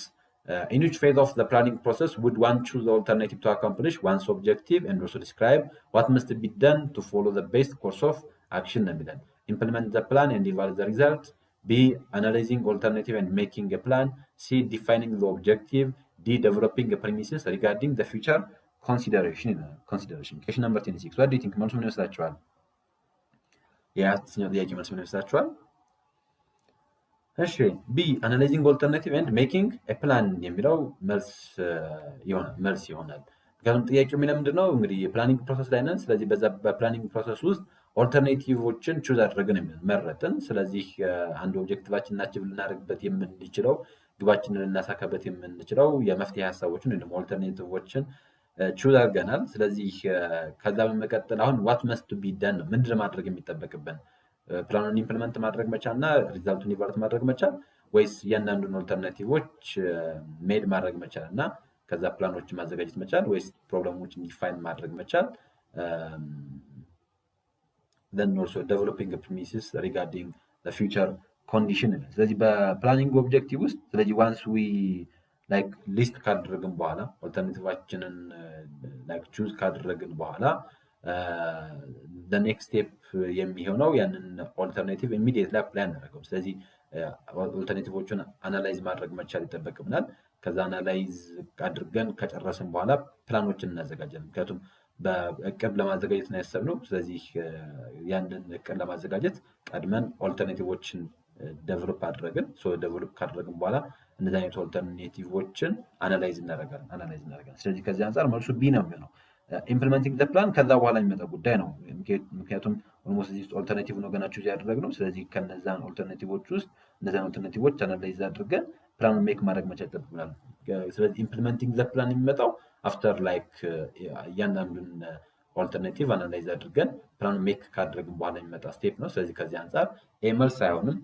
in which phase of the planning process would one choose the alternative to accomplish one's objective and also describe what must be done to follow the best course of action ነው የሚለን። implement the plan and evaluate the result. B, analyzing alternative and making a plan. C, defining the objective. D, developing a premises regarding the future consideration. question number 26 what do you think? መልሱ ምን ይመስላችኋል? የአስረኛው ጥያቄ መልስ ምን ይመስላችኋል? እሺ ቢ አናላይዚንግ ኦልተርናቲቭ ኤንድ ሜኪንግ ኤ ፕላን የሚለው መልስ ይሆናል። ምክንያቱም ጥያቄው የሚለው ምንድን ነው? እንግዲህ የፕላኒንግ ፕሮሰስ ላይ ነን። ስለዚህ በዛ በፕላኒንግ ፕሮሰስ ውስጥ ኦልተርኔቲቮችን ቹዝ አድርገን መረጥን። ስለዚህ አንድ ኦብጀክቲቫችንን አቺቭ ልናደርግበት የምንችለው ግባችንን ልናሳካበት የምንችለው የመፍትሄ ሀሳቦችን ወይም ኦልተርኔቲቮችን ቹዝ አድርገናል። ስለዚህ ከዛ በመቀጠል አሁን ዋት መስት ቢ ደን ነው፣ ምንድን ማድረግ የሚጠበቅብን ፕላኑን ኢምፕሊመንት ማድረግ መቻል እና ሪዛልቱን ኢቫሉዌት ማድረግ መቻል ወይስ እያንዳንዱን ኦልተርናቲቮች ሜድ ማድረግ መቻል እና ከዛ ፕላኖችን ማዘጋጀት መቻል ወይስ ፕሮብለሞችን ዲፋይን ማድረግ መቻል then also developing a premises regarding the future condition። ስለዚህ በፕላኒንግ ኦብጀክቲቭ ውስጥ ስለዚህ ዋንስ ዊ ላይክ ሊስት ካደረግን በኋላ ኦልተርናቲቫችንን ላይክ ቹዝ ካደረግን በኋላ ኔክስት ስቴፕ የሚሆነው ያንን ኦልተርናቲቭ ኢሚዲየት ላይ አፕላይ አናደርገው። ስለዚህ ኦልተርናቲቮቹን አናላይዝ ማድረግ መቻል ይጠበቅብናል። ከዛ አናላይዝ አድርገን ከጨረስን በኋላ ፕላኖችን እናዘጋጃለን። ምክንያቱም በእቅድ ለማዘጋጀት ነው ያሰብነው። ስለዚህ ያንን እቅድ ለማዘጋጀት ቀድመን ኦልተርናቲቮችን ደቨሎፕ አድረግን። ደቨሎፕ ካደረግን በኋላ እነዚህ አይነት ኦልተርኔቲቮችን አናላይዝ እናደርጋለን። ስለዚህ ከዚህ አንጻር መልሱ ቢ ነው የሚሆነው። ኢምፕሊመንቲንግ ዘ ፕላን ከዛ በኋላ የሚመጣ ጉዳይ ነው። ምክንያቱም ኦልሞስት እዚህ ውስጥ ኦልተርኔቲቭ ነው ገና ቹዝ ያደረግነው። ስለዚህ ከነዛን ኦልተርኔቲቮች ውስጥ እነዛን ኦልተርኔቲቮች አናላይዝ አድርገን ፕላኑን ሜክ ማድረግ መቻል ይጠብቅናል። ስለዚህ ኢምፕሊመንቲንግ ዘ ፕላን የሚመጣው አፍተር ላይክ እያንዳንዱን ኦልተርኔቲቭ አናላይዝ አድርገን ፕላኑን ሜክ ካደረግን በኋላ የሚመጣ ስቴፕ ነው። ስለዚህ ከዚህ አንጻር ኤ መልስ አይሆንም።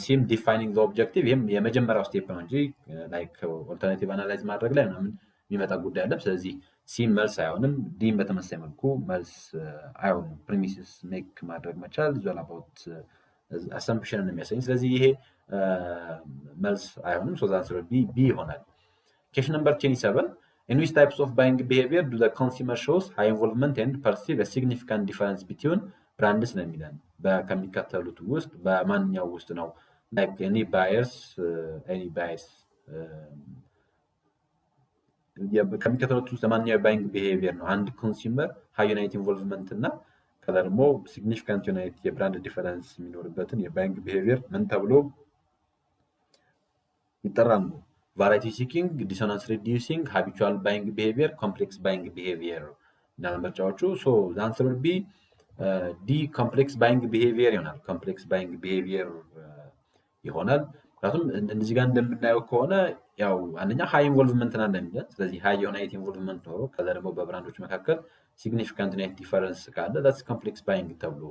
ሲም ዲፋይኒንግ ኦብጀክቲቭ ይህም የመጀመሪያው ስቴፕ ነው እንጂ ላይክ ኦልተርኔቲቭ አናላይዝ ማድረግ ላይ ምናምን የሚመጣ ጉዳይ አለ። ስለዚህ ሲም መልስ አይሆንም። ዲም በተመሳሳይ መልኩ መልስ አይሆንም። ፕሪሚሲስ ሜክ ማድረግ መቻል ዞል አባውት አሰምፕሽንን የሚያሳይ ስለዚህ ይሄ መልስ አይሆንም። ሶ ዛንሰር ቢ ይሆናል። ኬሽን ነምበር 27 in which types of buying behavior do the consumer shows high involvement and perceive a significant difference between brands ነው የሚለን። ከሚከተሉት ውስጥ በማንኛው ውስጥ ነው like any buyers ከሚከተሉት ውስጥ ማንኛው ባይንግ ቢሄቪየር ነው አንድ ኮንሱመር ሃይ ዩናይት ኢንቮልቭመንት እና ከዛ ደግሞ ሲግኒፊካንት ዩናይት የብራንድ ዲፈረንስ የሚኖርበትን የባይንግ ቢሄቪየር ምን ተብሎ ይጠራሉ? ቫራይቲ ሲኪንግ፣ ዲሶናንስ ሪዲዩሲንግ፣ ሃቢቹዋል ባይንግ ቢሄቪየር፣ ኮምፕሌክስ ባይንግ ቢሄቪየር እና ምርጫዎቹ። ሶ ዘ አንሰር ዊል ቢ ዲ ኮምፕሌክስ ባይንግ ቢሄቪየር ይሆናል። ኮምፕሌክስ ባይንግ ቢሄቪየር ይሆናል። ምክንያቱም እዚህ ጋር እንደምናየው ከሆነ ያው አንደኛ ሃይ ኢንቮልቭመንት እና እንደሚለን ስለዚህ ሃይ ዩናይት ኢንቮልቭመንት ኖሮ ከዛ ደግሞ በብራንዶች መካከል ሲግኒፊካንት ዩናይት ዲፈረንስ ካለ that's ኮምፕሌክስ ባይንግ ተብሎ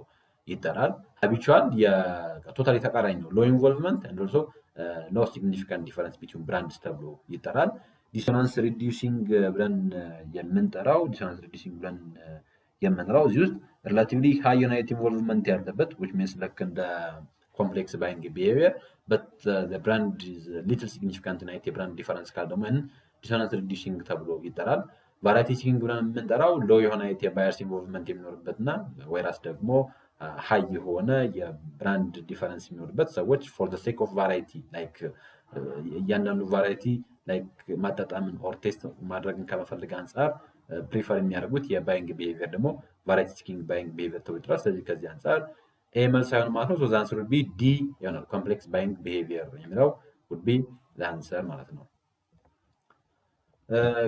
ይጠራል። ሃቢቹዋል የቶታሊ ተቃራኒ ነው። ሎ ኢንቮልቭመንት and also no significant difference between brands ተብሎ ይጠራል። ዲሶናንስ ሪዲዩሲንግ ብለን የምንጠራው እዚህ ውስጥ ሪላቲቭሊ ሃይ ዩናይት ኢንቮልቭመንት ያለበት which means like እንደ ኮምፕሌክስ ባይንግ ቢሄቪየር but the brand is little significant ዩናይት የብራንድ ዲፈረንስ ካለ ደግሞ ዲሶናንስ ሪዲዩሲንግ ተብሎ ይጠራል። ቫራይቲ ሲኪንግ ብለን የምንጠራው ሎ የሆነ የባየርስ ኢንቮልቭመንት የሚኖርበት እና ወይራስ ደግሞ ሃይ የሆነ የብራንድ ዲፈረንስ የሚኖርበት ሰዎች ፎር ዘ ሴክ ኦፍ ቫራይቲ ላይክ እያንዳንዱ ቫራይቲ ላይክ ማጣጣምን ኦር ቴስት ማድረግን ከመፈልግ አንጻር ፕሪፈር የሚያደርጉት የባይንግ ቢሄቪየር ደግሞ ቫራይቲ ሲኪንግ ባይንግ ቢሄቪየር ተብሎ ይጠራል። ስለዚህ ከዚህ አንጻር ኤ መልስ ሳይሆን ማለት ነው። ሶ ዘ አንሰር ውድ ቢ ዲ ይሆናል። ኮምፕሌክስ ባይንግ ቢሄቪየር የሚለው ውድ ቢ ዘ አንሰር ማለት ነው።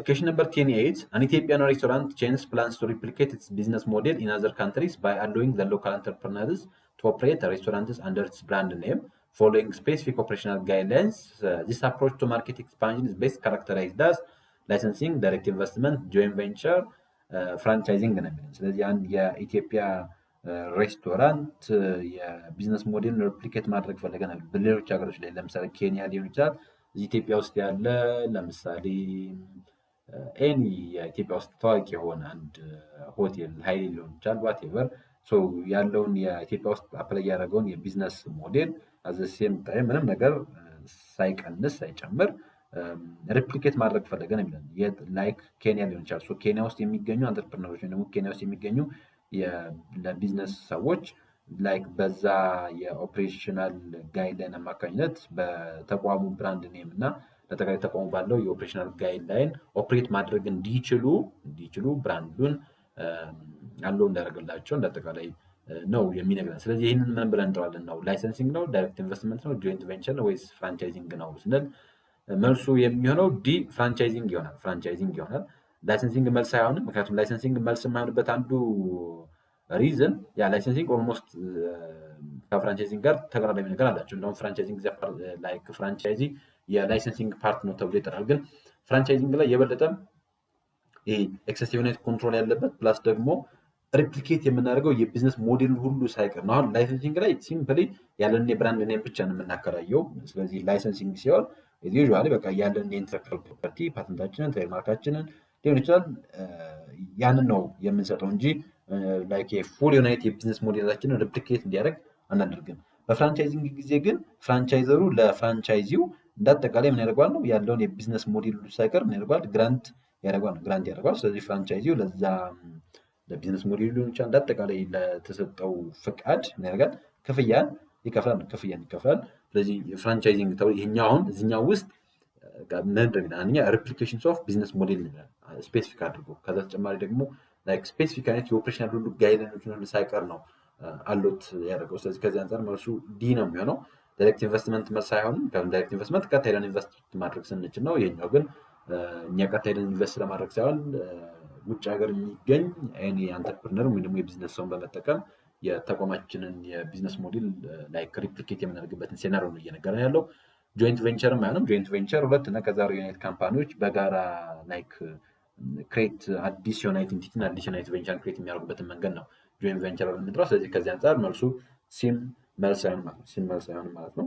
Question number 28. An Ethiopian restaurant chain plans to replicate its business model in other countries by allowing the local entrepreneurs to operate the restaurants under its brand name, following specific operational guidelines. This approach to market expansion is best characterized as licensing, direct investment, joint venture, franchising ነው የሚለው። ስለዚህ አንድ የኢትዮጵያ ሬስቶራንት የቢዝነስ ሞዴል ሪፕሊኬት ማድረግ ፈለገናል በሌሎች ሀገሮች ላይ ለምሳሌ ኬንያ ሊሆን ይችላል። እዚህ ኢትዮጵያ ውስጥ ያለ ለምሳሌ ኤኒ የኢትዮጵያ ውስጥ ታዋቂ የሆነ አንድ ሆቴል ሀይሌ ሊሆን ይችላል ዋቴቨር ያለውን የኢትዮጵያ ውስጥ አፕላይ ያደረገውን የቢዝነስ ሞዴል አዘሴም ታይም ምንም ነገር ሳይቀንስ ሳይጨምር ሪፕሊኬት ማድረግ ፈለገን የሚለን ላይክ ኬንያ ሊሆን ይችላል። ኬንያ ውስጥ የሚገኙ አንትርፕረነሮች ደግሞ ኬንያ ውስጥ የሚገኙ ለቢዝነስ ሰዎች ላይክ በዛ የኦፕሬሽናል ጋይድላይን አማካኝነት በተቋሙ ብራንድ ኔም እና ለጠቃላይ ተቋሙ ባለው የኦፕሬሽናል ጋይድላይን ኦፕሬት ማድረግ እንዲችሉ ብራንዱን አለው እንዳደረገላቸው እንዳጠቃላይ ነው የሚነግረን። ስለዚህ ይህንን ምን ብለን እንጠራለን ነው? ላይሰንሲንግ ነው፣ ዳይሬክት ኢንቨስትመንት ነው፣ ጆይንት ቬንቸር ነው ወይስ ፍራንቻይዚንግ ነው ስንል መልሱ የሚሆነው ዲ ፍራንቻይዚንግ ይሆናል። ላይሰንሲንግ መልስ አይሆንም። ምክንያቱም ላይሰንሲንግ መልስ የማይሆንበት አንዱ ሪዝን ያ ላይሰንሲንግ ኦልሞስት ከፍራንቻይዚንግ ጋር ተቀራራቢ ነገር አላቸው። እንደውም ፍራንቻይዚንግ ላይክ ፍራንቻይዚ የላይሰንሲንግ ፓርት ነው ተብሎ ይጠራል። ግን ፍራንቻይዚንግ ላይ የበለጠ ይሄ ኤክሰሲቭ ዩናይት ኮንትሮል ያለበት ፕላስ ደግሞ ሪፕሊኬት የምናደርገው የቢዝነስ ሞዴል ሁሉ ሳይቀር ነው። አሁን ላይሰንሲንግ ላይ ሲምፕሊ ያለን የብራንድ ኔም ብቻ ነው የምናከራየው። ስለዚህ ላይሰንሲንግ ሲሆን ዩዥዋሊ በቃ ያለን የኢንተሌክቹዋል ፕሮፐርቲ ፓተንታችንን ትሬድማርካችንን ሊሆን ይችላል ያንን ነው የምንሰጠው እንጂ ላይክ ፉል ዩናይት የቢዝነስ ሞዴላችንን ሪፕሊኬት እንዲያደርግ አናደርግም። በፍራንቻይዚንግ ጊዜ ግን ፍራንቻይዘሩ ለፍራንቻይዚው እንዳጠቃላይ ምን ያደርገዋል ነው ያለውን የቢዝነስ ሞዴል ሁሉ ሳይቀር ምን ያደርገዋል ግራንት ያደርገዋል። ስለዚህ ፍራንቻይዚው ለዛ ለቢዝነስ ሞዴል ሊሆን ይችላል እንዳጠቃላይ ለተሰጠው ፍቃድ ምን ያደርጋል ክፍያን ይከፍላል። ስለዚህ ፍራንቻይዚንግ ተብሎ ይሄኛው አሁን እዚህኛው ውስጥ አንደኛ ሪፕሊኬሽንስ ኦፍ ቢዝነስ ሞዴል ስፔሲፊክ አድርጎ ከዛ ተጨማሪ ደግሞ ላይክ ስፔሲፊክ አይነት የኦፕሬሽናል ሁሉ ጋይድላይኖችን ሁሉ ሳይቀር ነው አሎት ያደርገው። ስለዚህ ከዚህ አንጻር መልሱ ዲ ነው የሚሆነው። ዳይሬክት ኢንቨስትመንት መልስ አይሆንም። ዳይሬክት ኢንቨስትመንት ቀጥታ ሄደን ኢንቨስት ማድረግ ስንችል ነው። ይሄኛው ግን እኛ ቀጥታ ሄደን ኢንቨስት ለማድረግ ሳይሆን ውጭ ሀገር የሚገኝ እኔ አንተርፕርነር ወይም ደግሞ የቢዝነስ ሰውን በመጠቀም የተቋማችንን የቢዝነስ ሞዴል ላይክ ሪፕሊኬት የምናደርግበትን ሴናሪዮ ነው እየነገረን ያለው። ጆይንት ቬንቸርም አይሆንም። ጆይንት ቬንቸር ሁለት እና ከዛ ዩናይት ካምፓኒዎች በጋራ ላይክ ክሬት አዲስ ዩናይት ኢንቲቲ እና አዲስ ዩናይት ቬንቸር ክሬት የሚያደርጉበትን መንገድ ነው ጆይንት ቬንቸር የምንጠራው። ስለዚህ ከዚህ አንጻር መልሱ ሲም መልስ አይሆንም ማለት ነው።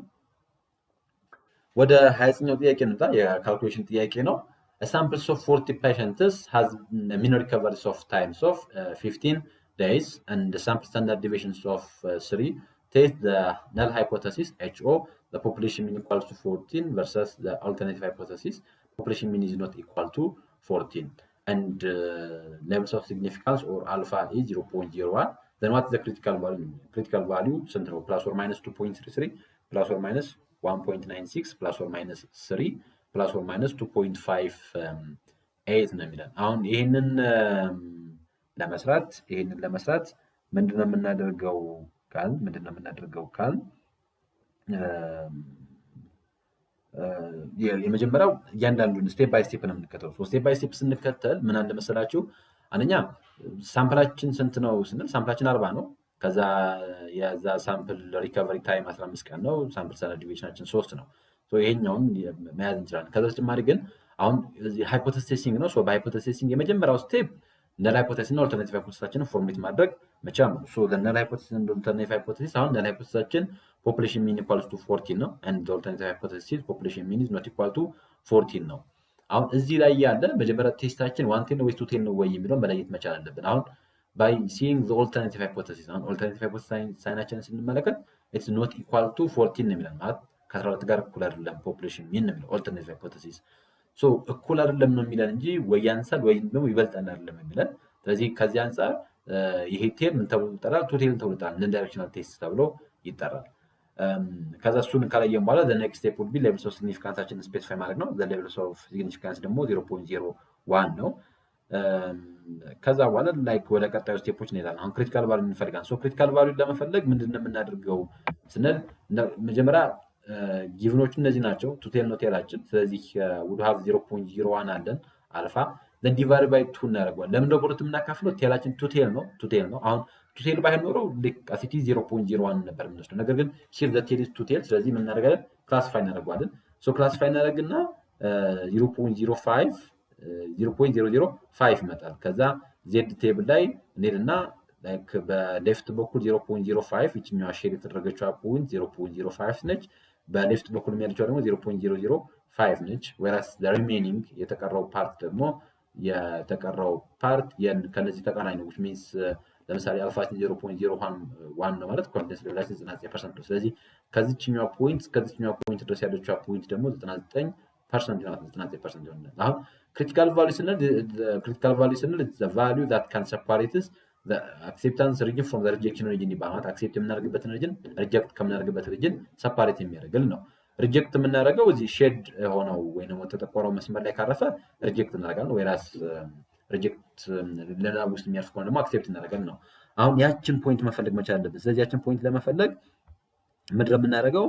ወደ 29ኛው ጥያቄ እንምጣ። የካልኩሌሽን ጥያቄ ነው። A sample of 40 patients has a mean recovery of times of 15 days and the sample standard deviations of 3. Test the null hypothesis HO. The population mean equals to 14 versus the alternative hypothesis. Population mean is not equal to 14. And levels of significance or alpha is 0.01. Then what is the critical value? Critical value central plus or minus 2.33, plus or minus 1.96, plus or minus 3. ፕላስ ኦር ማይነስ 2.58 ነው የሚለን። አሁን ይህንን ለመስራት ምንድነው የምናደርገው ካል የመጀመሪያው እያንዳንዱን ስቴፕ ባይ ስቴፕ ነው የምንከተለው። ስቴፕ ባይ ስቴፕ ስንከተል ምን አለ መሰላችሁ፣ አንደኛ ሳምፕላችን ስንት ነው ስንል ሳምፕላችን 40 ነው። ከዛ የዛ ሳምፕል ሪከቨሪ ታይም 15 ቀን ነው። ሳምፕል ስታንዳርድ ዲቪዬሽናችን 3 ነው። ይሄኛውን መያዝ እንችላለን። ከዛ በተጨማሪ ግን አሁን ሃይፖቴሲስ ቴስቲንግ ነው። በሃይፖቴሲስ ቴስቲንግ የመጀመሪያው ስቴፕ ነል ሃይፖቴሲስ እና ኦልተርኔቲቭ ሃይፖቴሲሳችንን ፎርሙሌት ማድረግ መቻል ነው። ነል ሃይፖቴሲስ እና ኦልተርኔቲቭ ሃይፖቴሲስ አሁን ነል ሃይፖቴሲሳችን ፖፑሌሽን ሚን ኢኳልስ ቱ 14 ነው። ኤንድ ኦልተርኔቲቭ ሃይፖቴሲስ ፖፑሌሽን ሚን ኢዝ ኖት ኢኳል ቱ 14 ነው። አሁን እዚህ ላይ ያለ መጀመሪያ ቴስታችን 1 ቴል ነው ወይስ 2 ቴል ነው ወይ የሚለውን መለየት መቻል አለብን። አሁን ባይ ሲይንግ ዘ ኦልተርኔቲቭ ሃይፖቴሲስ አሁን ኦልተርኔቲቭ ሃይፖቴሲስ ሳይናችንን ስንመለከት ኢትስ ኖት ኢኳል ቱ 14 ነው የሚለን ማለት ከ12 ጋር እኩል አይደለም ፖፑሌሽን ሚን ነው የሚለው ኦልተርኔቲቭ ሃይፖቴሲስ። እኩል አይደለም ነው የሚለን እንጂ ወይ ያንሳል ወይ ደግሞ ይበልጣል አይደለም የሚለን። ስለዚህ ከዚህ አንጻር ይሄ ቴል ምን ተብሎ ይጠራል? ቱ ቴል ተብሎ ይጠራል። ነን ዳይሬክሽናል ቴስት ተብሎ ይጠራል። ከዛ እሱን ካላየን በኋላ ዘ ኔክስት ስቴፕ ውድ ቢ ሌቭልስ ኦፍ ሲግኒፊካንሳችንን ስፔሲፋይ ማድረግ ነው። ዘ ሌቭልስ ኦፍ ሲግኒፊካንስ ደግሞ 0.01 ነው። ከዛ በኋላ ላይክ ወደ ቀጣዩ ስቴፖች እንሄዳለን። አሁን ክሪቲካል ቫልዩ እንፈልጋለን። ክሪቲካል ቫልዩ ለመፈለግ ምንድነው የምናደርገው ስንል መጀመሪያ ጊቭኖቹ እነዚህ ናቸው። ቱቴል ነው ቴላችን። ስለዚህ ውድ ሃቭ 0.01 አለን አልፋ ዘን ዲቫይድ ባይ 2 እናደርገዋለን። ለምን ነው በሁለት የምናካፍለው? ቴላችን ቱቴል ነው። አሁን ቱቴል ባይኖረው ልክ አሲቲ 0.01 ነበር የምንወስደው። ነገር ግን ሂር ዘ ቴል ኢዝ ቱቴል። ስለዚህ ምን እናደርጋለን? ክላሲፋይ እናደርገዋለን። ክላሲፋይ እናደርግና 0.05 ይመጣል። ከዛ ዜድ ቴብል ላይ እንሄድና ላይክ በሌፍት በኩል 0.05 ይችኛዋ ሼር የተደረገችው ፖይንት 0.05 ነች። በሌፍት በኩል የሚያለችው ደግሞ 0.005 ነች። ወራስ ዘ ሪሜኒንግ የተቀረው ፓርት ከነዚህ ተቃራኒ ነው። which means ለምሳሌ አልፋችን 0.01 ነው ማለት ኮንፊደንስ ሌቭላችን 99% ነው። ስለዚህ ከዚህኛው ፖይንት ድረስ ያለችው ፖይንት ደግሞ 99% ነው። 99% ይሆናል። አሁን ክሪቲካል ቫልዩ ስንል the value that can separate the acceptance region from the rejection region ይባላል። አክሴፕት የምናደርግበትን ሪጅን ሪጀክት ከምናደርግበት ሪጅን ሰፓሬት የሚያደርግልን ነው። ሪጀክት የምናደርገው እዚህ ሼድ ሆነው ወይ ደግሞ ተጠቆረው መስመር ላይ ካረፈ ሪጀክት እናደርጋለን። ወይራስ ሪጀክት ለና ውስጥ የሚያርፍ ከሆነ ደግሞ አክሴፕት እናደርጋለን ነው። አሁን ያችን ፖይንት መፈለግ መቻል አለብን። ስለዚህ ያችን ፖይንት ለመፈለግ ምንድን ነው የምናደርገው?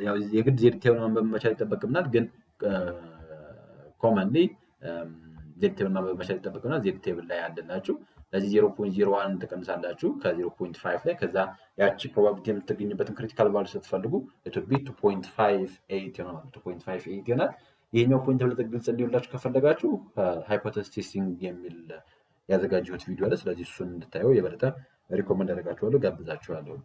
ያው የግድ ዜድ ቴብል ማንበብ መቻል ይጠበቅብናል። ግን ኮመንሊ ዜድ ቴብል ማንበብ መቻል ይጠበቅብናል። ዜድ ቴብል ላይ ያለላችሁ ስለዚህ 0.01 ትቀንሳላችሁ ከ0.5 ላይ ከዛ ያቺ ፕሮባቢሊቲ የምትገኝበትን ክሪቲካል ቫልዩ ስትፈልጉ ኢትቢ 2.58 ይሆናል 2.58 ይሆናል። ይሄኛው ፖይንት በለጠ ግልጽ እንዲሆንላችሁ ከፈለጋችሁ ሃይፖቴሲስ ቴስቲንግ የሚል ያዘጋጀሁት ቪዲዮ አለ። ስለዚህ እሱን እንድታየው የበለጠ ሪኮመንድ አደርጋችኋለሁ፣ ጋብዛችኋለሁ።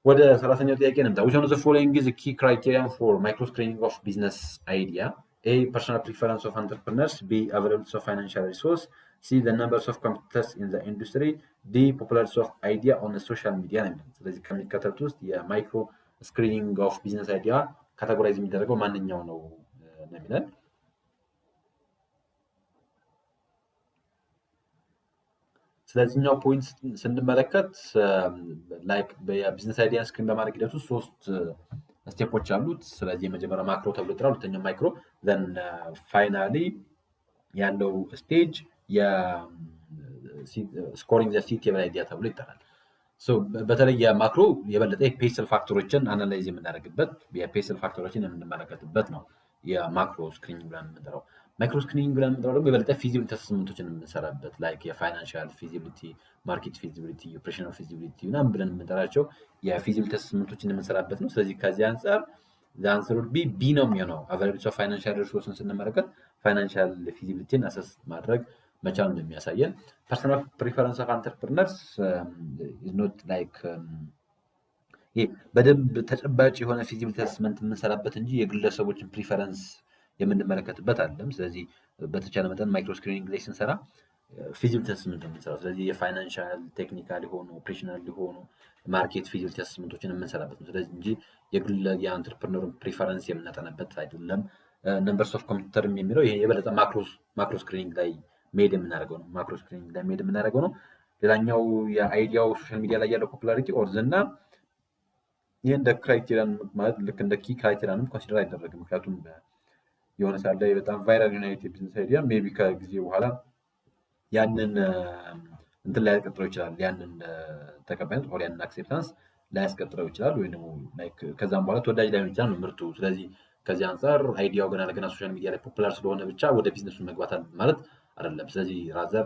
ወደ 30ኛው ጥያቄ እንምጣ። which one of the following is a key criterion for micro screening of business idea? A, personal preference of entrepreneurs. B, availability of financial resource. C, the numbers of competitors in the industry. D, popularity of idea on the social media. ስለዚህ ከሚከተሉት ውስጥ የማይክሮ ስክሪኒንግ ኦፍ ቢዝነስ አይዲያ ካቴጎራይዝ የሚደረገው ማንኛው ነው ነው የሚለን። ስለዚህኛው ፖይንት ስንመለከት ላይክ የቢዝነስ አይዲያ ስክሪን በማድረግ ሂደት ውስጥ 3 ስቴፖች አሉት። ስለዚህ የመጀመሪያው ማክሮ ተብሎ ይጠራል፣ ሁለተኛው ማይክሮ፣ ዘን ፋይናሊ ያለው ስቴጅ ስኮሪንግ ዘ ሲቲ አይዲያ ተብሎ ይጠራል። በተለይ የማክሮ የበለጠ የፔስል ፋክተሮችን አናላይዝ የምናደርግበት የፔስል ፋክተሮችን የምንመለከትበት ነው የማክሮ ስክሪኒንግ ብለን የምንጠራው። ማይክሮ ስክሪኒንግ ብለን የምንጠራው ደግሞ የበለጠ ፊዚቢሊቲ አሰስመንቶችን የምንሰራበት ላይክ የፋይናንሻል ፊዚቢሊቲ፣ ማርኬት ፊዚቢሊቲ፣ ኦፕሬሽናል ፊዚቢሊቲ ምናምን ብለን የምንጠራቸው የፊዚቢሊቲ አሰስመንቶችን የምንሰራበት ነው። ስለዚህ ከዚህ አንጻር አንሰር ቢ ነው የሚሆነው። አቫይላቢሊቲ ኦፍ ፋይናንሻል ሪሶርስን ስንመለከት ፋይናንሻል ፊዚቢሊቲን አሰስ ማድረግ መቻል ነው የሚያሳየን። ፐርሰናል ፕሪፈረንስ ኦፍ አንተርፕርነርስ ኢዝ ኖት ላይክ በደንብ ተጨባጭ የሆነ ፊዚቢሊቲ አሰስመንት የምንሰራበት እንጂ የግለሰቦችን ፕሪፈረንስ የምንመለከትበት አይደለም። ስለዚህ በተቻለ መጠን ማይክሮ ስክሪኒንግ ላይ ስንሰራ ፊዚቢሊቲ አሰስመንት የምንሰራው ስለዚህ የፋይናንሻል ቴክኒካል የሆኑ ኦፕሬሽናል የሆኑ ማርኬት ፊዚቢሊቲ አሰስመንቶችን የምንሰራበት ነው። ስለዚህ እንጂ የአንትርፕርነሩን ፕሪፈረንስ የምናጠናበት አይደለም። ነምበርስ ኦፍ ኮምፒውተር የሚለው ይሄ የበለጠ ማክሮ ስክሪኒንግ ላይ ሜድ የምናደርገው ነው። ማክሮ ስክሪኒንግ ላይ ሜድ የምናደርገው ነው። ሌላኛው የአይዲያው ሶሻል ሚዲያ ላይ ያለው ፖፑላሪቲ ኦር ዝና ይህ እንደ ክራይቴሪያን ማለት ልክ እንደ ኪ ክራይቴሪያንም ኮንሲደር አይደረግም። ምክንያቱም የሆነ ሰዓት ላይ በጣም ቫይራል ዩናይት የቢዝነስ አይዲያ ሜይ ቢ ከጊዜ በኋላ ያንን እንትን ላይ ያስቀጥረው ይችላል። ያንን ተቀባይነት ኦር ያንን አክሴፕታንስ ላይ ያስቀጥረው ይችላል፣ ወይም ደግሞ ከዛም በኋላ ተወዳጅ ላይሆን ይችላል ነው ምርቱ። ስለዚህ ከዚህ አንጻር አይዲያው ገና ለገና ሶሻል ሚዲያ ላይ ፖፑላር ስለሆነ ብቻ ወደ ቢዝነሱ መግባት ማለት አይደለም። ስለዚህ ራዘር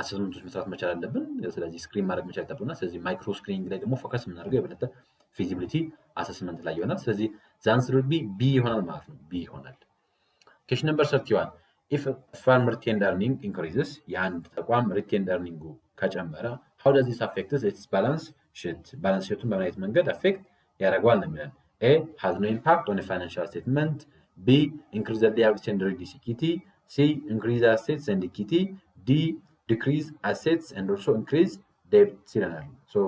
አሰስመንቶች መስራት መቻል አለብን። ስለዚህ ስክሪን ማድረግ መቻል ይጠብቅናል። ስለዚህ ማይክሮ ስክሪኒንግ ላይ ደግሞ ፎከስ የምናደርገው የበለጠ ፊዚቢሊቲ አሰስመንት ላይ ይሆናል። ስለዚህ ዛንስር ቢ ይሆናል ማለት ነው። ቢ ይሆናል። Question number 31. If a firm retained earning increases, የአንድ ተቋም retained earning ከጨመረ, how does this affect its balance sheet? balance sheet በምን አይነት መንገድ affect ያደርገዋል ነው የሚለን። A, has no impact on a financial statement. B, increase the liability and reduce equity. C, increase assets and equity. D, decrease assets and also increase debt ይለናል። so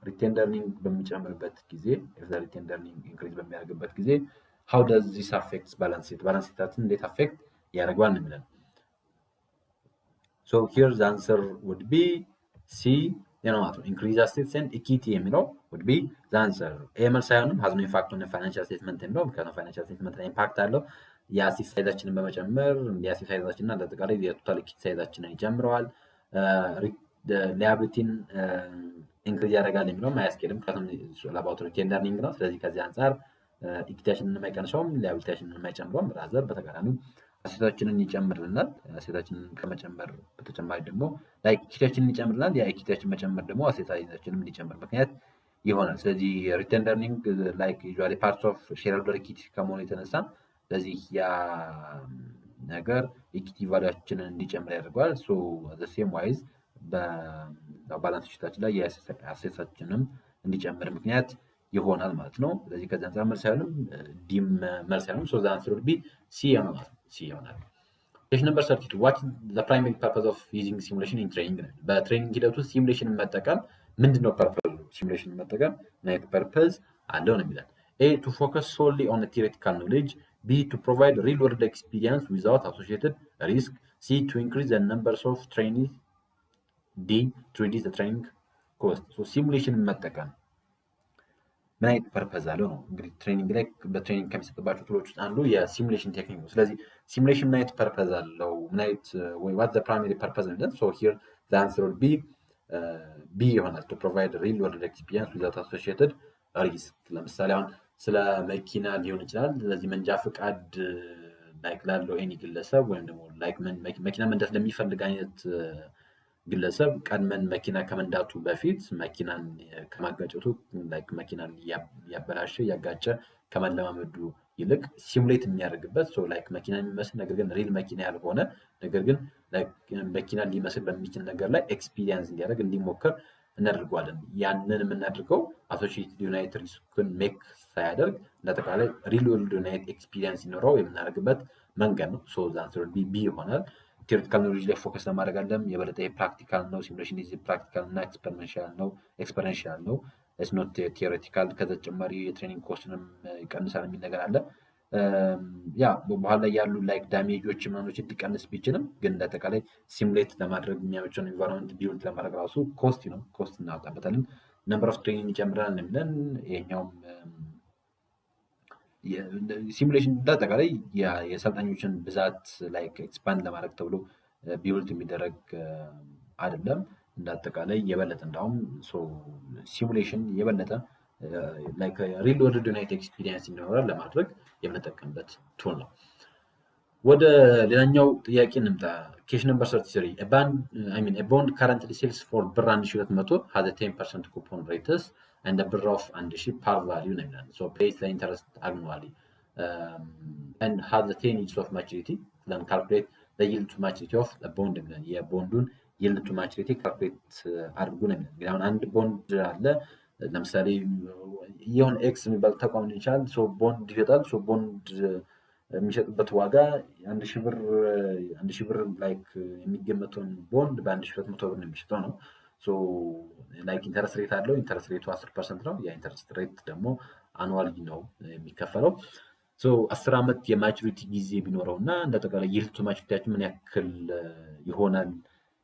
retained earning በሚጨምርበት ጊዜ if the retained earning increase በሚያደርግበት ጊዜ how does this affect balance sheet? balance sheet እንዴት affect ያደርገዋል ነው የሚለን። so here the answer would be C ነው ማለት ነው። increase assets and equity የሚለው would be the answer። መልስ አይሆንም has no impact on the financial statement የሚለው ምክንያቱም financial statement ላይ ኢምፓክት አለው። የአሴት ሳይዛችንን በመጨመር የአሴት ሳይዛችንን አጠቃላይ የቶታል ኢኩዊቲ ሳይዛችንን ይጨምረዋል። ሊያቢሊቲን ኢንክሪዝ ያደርጋል የሚለውም አያስኬድም፣ ምክንያቱም ለአባውት ሪቴንድ ኤርኒንግ ነው። ስለዚህ ከዚህ አንጻር ኢኩዊቲያችንን የማይቀንሰውም ሊያቢሊቲያችንን የማይጨምረውም ራዘር በተቃራኒው አሴታችንን ይጨምርልናል። አሴታችንን ከመጨመር በተጨማሪ ደግሞ ኢኩዊቲያችንን ይጨምርልናል። ያ ኢኩዊቲያችን መጨመር ደግሞ አሴታችንን እንዲጨምር ምክንያት ይሆናል። ስለዚህ ሪቴንድ ኤርኒንግ ላይክ ዩዥዋሊ ፓርትስ ኦፍ ሼርሆልደር ኢኩዊቲ ከመሆኑ የተነሳ ስለዚህ ያ ነገር ኢኩዊቲ ቫልዩአችንን እንዲጨምር ያደርገዋል። ሶ ዘ ሴም ዋይዝ በባላንስ ሺታችን ላይ የአሴታችንም እንዲጨምር ምክንያት ይሆናል ማለት ነው። ስለዚህ ከዚህ አንጻር መልስ አይሆንም፣ ዲም መልስ አይሆንም። ሶ ዘ አንሰር ውድ ቢ ሲ ይሆናል። ሲ ይሆናል። question number 32 what is the primary purpose of using simulation in training? በትሬኒንግ ሂደት ውስጥ ሲሙሌሽን መጠቀም ምንድነው ፐርፐዝ? ሲሙሌሽን መጠቀም ምን አይነት ፐርፐዝ አለው ነው የሚላል። A, to focus solely on the theoretical knowledge. B, to provide real world experience without associated risk. C, to increase the numbers of trainees. D, to reduce the training cost. so ሲሙሌሽን መጠቀም ምን አይነት ፐርፐዝ አለው ነው እንግዲህ። ትሬኒንግ ላይ በትሬኒንግ ከሚሰጥባቸው ቱሎች ውስጥ አንዱ የሲሙሌሽን ቴክኒክ ነው። ስለዚህ ሲሙሌሽን ምን አይነት ፐርፐዝ አለው? ምን አይነት ወይ what the primary purpose is? so here the answer would be B ይሆናል። to provide real world experience without associated risk። ለምሳሌ አሁን ስለ መኪና ሊሆን ይችላል። ስለዚህ መንጃ ፍቃድ ላይክ ላለው ኤኒ ግለሰብ ወይም ደግሞ ላይክ መኪና መንዳት ለሚፈልግ አይነት ግለሰብ ቀድመን መኪና ከመንዳቱ በፊት መኪናን ከማጋጨቱ መኪናን ያበላሸ ያጋጨ ከመለማመዱ ይልቅ ሲሙሌት የሚያደርግበት መኪና የሚመስል ነገር ግን ሪል መኪና ያልሆነ ነገር ግን መኪና ሊመስል በሚችል ነገር ላይ ኤክስፒሪየንስ እንዲያደርግ እንዲሞክር እናደርገዋለን። ያንን የምናደርገው አሶሺየትድ ዩናይትድ ሪስክን ሜክ ሳያደርግ እንዳጠቃላይ ሪል ወርልድ ዩናይት ኤክስፒሪየንስ ሲኖረው የምናደርግበት መንገድ ነው። ዛንሰር ቢ ይሆናል። ቴዎሬቲካል ኖሌጅ ላይ ፎከስ ለማድረግ አለም የበለጠ ፕራክቲካል ነው። ሲሙሌሽን ፕራክቲካል እና ኤክስፐሪንሻል ነው። ኖት ቴዎሬቲካል። ከተጨማሪ የትሬኒንግ ኮስትንም ይቀንሳል የሚል ነገር አለ። በኋላ ላይ ያሉ ዳሜጆች ምናኖች ሊቀንስ ቢችልም ግን እንዳጠቃላይ ሲሙሌት ለማድረግ የሚያመቸውን ኢንቫይሮንመንት ቢውልድ ለማድረግ ራሱ ኮስት ነው። ኮስት እናወጣበታለን። ነምበር ኦፍ ትሬኒንግ ይጨምራል የሚለን ይሄኛውም ሲሙሌሽን እንዳጠቃላይ የሰልጣኞችን ብዛት ኤክስፓንድ ለማድረግ ተብሎ ቢውልድ የሚደረግ አይደለም። እንዳጠቃላይ የበለጠ እንዳውም ሲሙሌሽን የበለጠ ሪል ወርልድ ዩናይት ኤክስፒሪየንስ እንዲኖራል ለማድረግ የምንጠቀምበት ቱል ነው። ወደ ሌላኛው ጥያቄ እንምጣ። ኬሽን ነምበር 33 ቦንድ ካረንትሊ ሴልስ ፎር ብር 1200 has a 10% coupon rates and a ብር of 1000 par value ነው የሚለን። pays the interest annually and has the 10 years of maturity. then calculate the yield to maturity of the bond የሚለን የቦንዱን yield to maturity calculate አድርጉ ነው የሚለን። አሁን አንድ ቦንድ አለ ለምሳሌ የሆነ ኤክስ የሚባል ተቋም ይችላል። ቦንድ ይሸጣል። ቦንድ የሚሸጥበት ዋጋ 1000 ብር የሚገመተውን ቦንድ በ1200 ብር የሚሸጠው ነው። ኢንተረስት ሬት አለው። ኢንተረስት ሬቱ 10% ነው። የኢንተረስት ሬት ደግሞ አኑዋሊ ነው የሚከፈለው። 10 ዓመት የማቹሪቲ ጊዜ ቢኖረው እና እንደጠቃላይ ይልቱ ማቹሪቲያችን ምን ያክል ይሆናል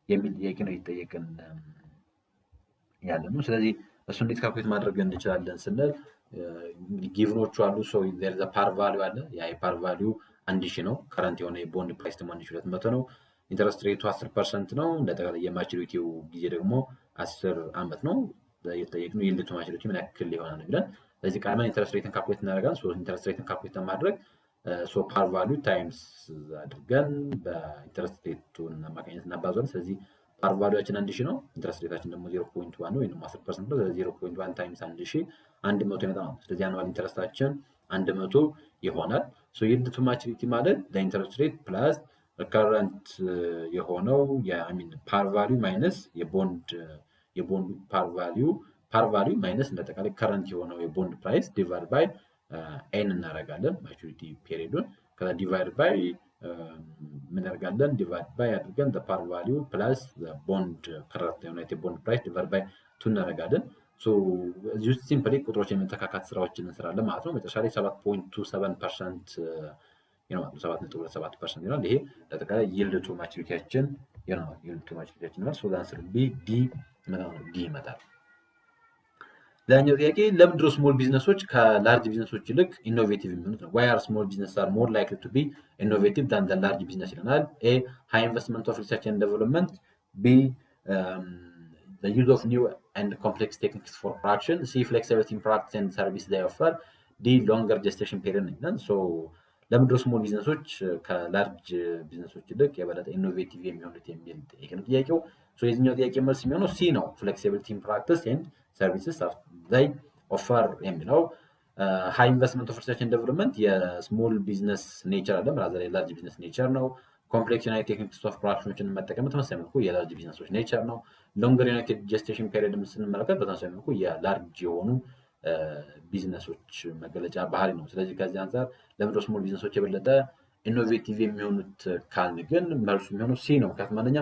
የሚል ጥያቄ ነው ይጠየቅን ያለ ነው። ስለዚህ እሱ እንዴት ካልኩሌት ማድረግ እንችላለን ስንል ጊቭኖቹ አሉ። ፓር ቫሊዩ አለ። የፓር ቫሊዩ 1000 ነው። ከረንት የሆነ የቦንድ ፕራይስ ደግሞ 1200 ነው። ኢንተረስት ሬቱ 10% ነው። እንደጠቃላይ የማቹሪቲው ጊዜ ደግሞ 10 ዓመት ነው። የተጠየቅነው የልቱ ማቹሪቲ ምን ያክል ይሆናል ብለን ስለዚህ ቀድመን ኢንተረስት ሬትን ካልኩሌት እናደርጋለን። ኢንተረስት ሬትን ካልኩሌት ለማድረግ ፓር ቫሊዩ ታይምስ አድርገን በኢንተረስት ሬቱን አማካኝነት እናባዛለን። ስለዚህ ፓር ቫሊዩአችን 1000 ነው። ኢንተረስት ሬታችን ደግሞ 0.1 ነው ወይም 10% ነው። ስለዚህ 0.1 ታይምስ 1000 100 ይመጣል። ስለዚህ አኑዋል ኢንተረስታችን 100 ይሆናል። yield to maturity ማለት ለኢንተረስት ሬት ፕላስ ከረንት የሆነው ፓር ቫሊዩ ማይነስ የቦንድ ፓር ቫሊዩ ማይነስ እንደጠቃላይ ከረንት የሆነው የቦንድ ፕራይስ ዲቫይድ ባይ ኤን እናደርጋለን ማቹሪቲ ፔሪዱን። ከዛ ዲቫይድ ባይ ምን እናደርጋለን? ዲቫይድ ባይ አድርገን ፓር ቫሊዩ ፕላስ ቦንድ ከረንት የሆነ የቦንድ ፕራይስ ዲቫይድ ባይ 2 እናደርጋለን። እዚህ ውስጥ ሲምፕሊ ቁጥሮች የመተካካት ስራዎችን እንሰራለን ማለት ነው። መጨረሻ ላይ 7.27% ይሆናል። 7.27% ይሆናል። ይሄ ለጠቃላይ yield to maturity-ያችን ይሆናል። yield to maturity-ያችን ይሆናል። answer B D ይመጣል። ሌላኛው ጥያቄ ለምንድነው ስሞል ቢዝነሶች ከላርጅ ቢዝነሶች ይልቅ ኢኖቬቲቭ የሚሆኑት ነው? why are small businesses are more likely to be innovative than the large business ይለናል። A high investment of research and development, B the use of new and complex techniques for production, C flexibility in products and services they offer, D longer gestation period ይላል። ለምንድነው ስሞል ቢዝነሶች ከላርጅ ቢዝነሶች ይልቅ የበለጠ ኢኖቬቲቭ የሚሆኑት የሚል ጥያቄ ነው ጥያቄው። የዚህኛው ጥያቄ መልስ የሚሆነው ሲ ነው። flexibility in practice and services they offer የሚለው high investment of research and development የስሞል ቢዝነስ ኔቸር አለ ራዘር የላርጅ ቢዝነስ ኔቸር ነው። ኮምፕሌክስ ዩናይት ቴክኒክስ ኦፍ ፕሮዳክሽኖችን መጠቀም በተመሳሳይ መልኩ የላርጅ ቢዝነሶች ኔቸር ነው። ሎንገር ዩናይትድ ጀስቴሽን ፔሪድ ስንመለከት በተመሳሳይ መልኩ የላርጅ የሆኑ ቢዝነሶች መገለጫ ባህሪ ነው። ስለዚህ ከዚህ አንፃር ለምንድነው ስሞል ቢዝነሶች የበለጠ ኢኖቬቲቭ የሚሆኑት ካልን ግን መልሱ የሚሆነው ሲ ነው። ምክንያቱም አንደኛ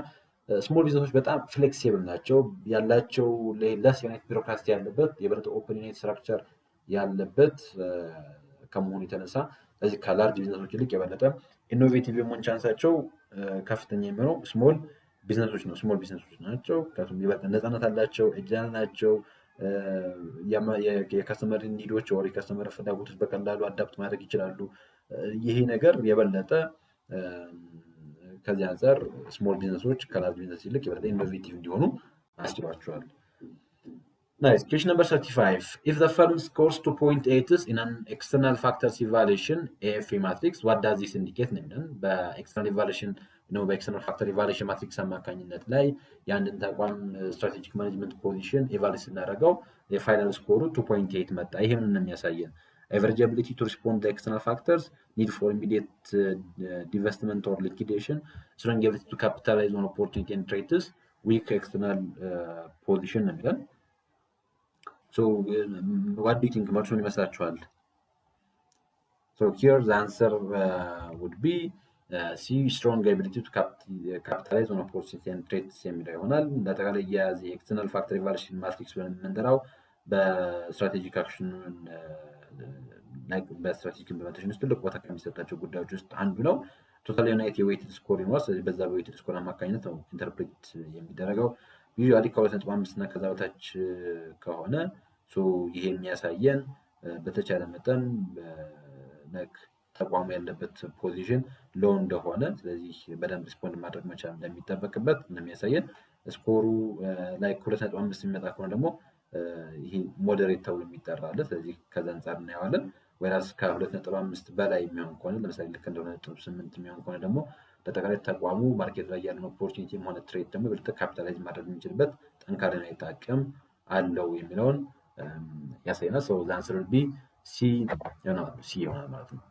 ስሞል ቢዝነሶች በጣም ፍሌክሲብል ናቸው። ያላቸው ለስ ዩናይት ቢሮክራሲ ያለበት የበለጠ ኦፕን ዩናይት ስትራክቸር ያለበት ከመሆኑ የተነሳ ስለዚህ ከላርጅ ቢዝነሶች ይልቅ የበለጠ ኢኖቬቲቭ የመሆን ቻንሳቸው ከፍተኛ የሚሆነው ስሞል ቢዝነሶች ነው። ስሞል ቢዝነሶች ናቸው። ምክንያቱም የበለጠ ነፃነት አላቸው፣ ኤጃይል ናቸው። የከስተመር ኒዶች ወይ የከስተመር ፍላጎቶች በቀላሉ አዳፕት ማድረግ ይችላሉ። ይሄ ነገር የበለጠ ከዚህ አንፃር ስሞል ቢዝነሶች ከላርጅ ቢዝነስ ይልቅ የበለጠ ኢኖቬቲቭ እንዲሆኑ አስችሏቸዋል። Nice. Question number 35. If the firm scores 2.8 in an external factors evaluation AFE matrix, what does this indicate? በኤክስተርናል ኢቫሉዌሽን ነው በኤክስተርናል ፋክተር ኢቫሉዌሽን ማትሪክስ አማካኝነት ላይ የአንድን ተቋም ስትራቴጂክ ማኔጅመንት ፖዚሽን ኢቫሉዌት ስናደርገው የፋይናል ስኮሩ 2.8 መጣ። ይሄ ምን ነው የሚያሳየን? average ability to respond to external factors, need for immediate divestment or liquidation, strong ability to capitalize on opportunity and traits, weak external position ነው የሚለን። So what do you think መልሱን ይመስላችኋል? So here the answer would be C, strong ability to capitalize on opportunity and traits የሚለው ይሆናል። እንዳጠቃላይ የዚህ ኤክስተርናል ፋክተር ኢቫሉዌሽን ማትሪክስ ብለን የምንጠራው በስትራቴጂክ አክሽን በስትራቴጂክ ኢምፕሊሜንቴሽን ውስጥ ትልቅ ቦታ ከሚሰጣቸው ጉዳዮች ውስጥ አንዱ ነው። ቶታል ዩናይት የዌይትድ ስኮር ይኖራል። ስለዚህ በዛ በዌይትድ ስኮር አማካኝነት ነው ኢንተርፕሬት የሚደረገው። ዩዥዋሊ ከ2.5 እና ከዛ በታች ከሆነ ይሄ የሚያሳየን በተቻለ መጠን ተቋሙ ያለበት ፖዚሽን ሎ እንደሆነ፣ ስለዚህ በደንብ ሪስፖንድ ማድረግ መቻል እንደሚጠበቅበት እንደሚያሳየን። ስኮሩ ላይ 2.5 የሚመጣ ከሆነ ደግሞ ይሄ ሞዴሬት ተብሎ የሚጠራ አለ። ስለዚህ ከዛ አንጻር እናየዋለን። ወይራስ ከ2.5 በላይ የሚሆን ከሆነ ለምሳሌ ልክ እንደ 2.8 የሚሆን ከሆነ ደግሞ በጠቅላላ ተቋሙ ማርኬት ላይ ያለን ኦፖርቹኒቲም ሆነ ትሬድ ደግሞ በልጥ ካፒታላይዝ ማድረግ የሚችልበት ጠንካራ የሆነ አቅም አለው የሚለውን ያሳየናል። ሶ ዘ አንሰር ዊል ቢ ሲ ይሆናል ማለት ነው።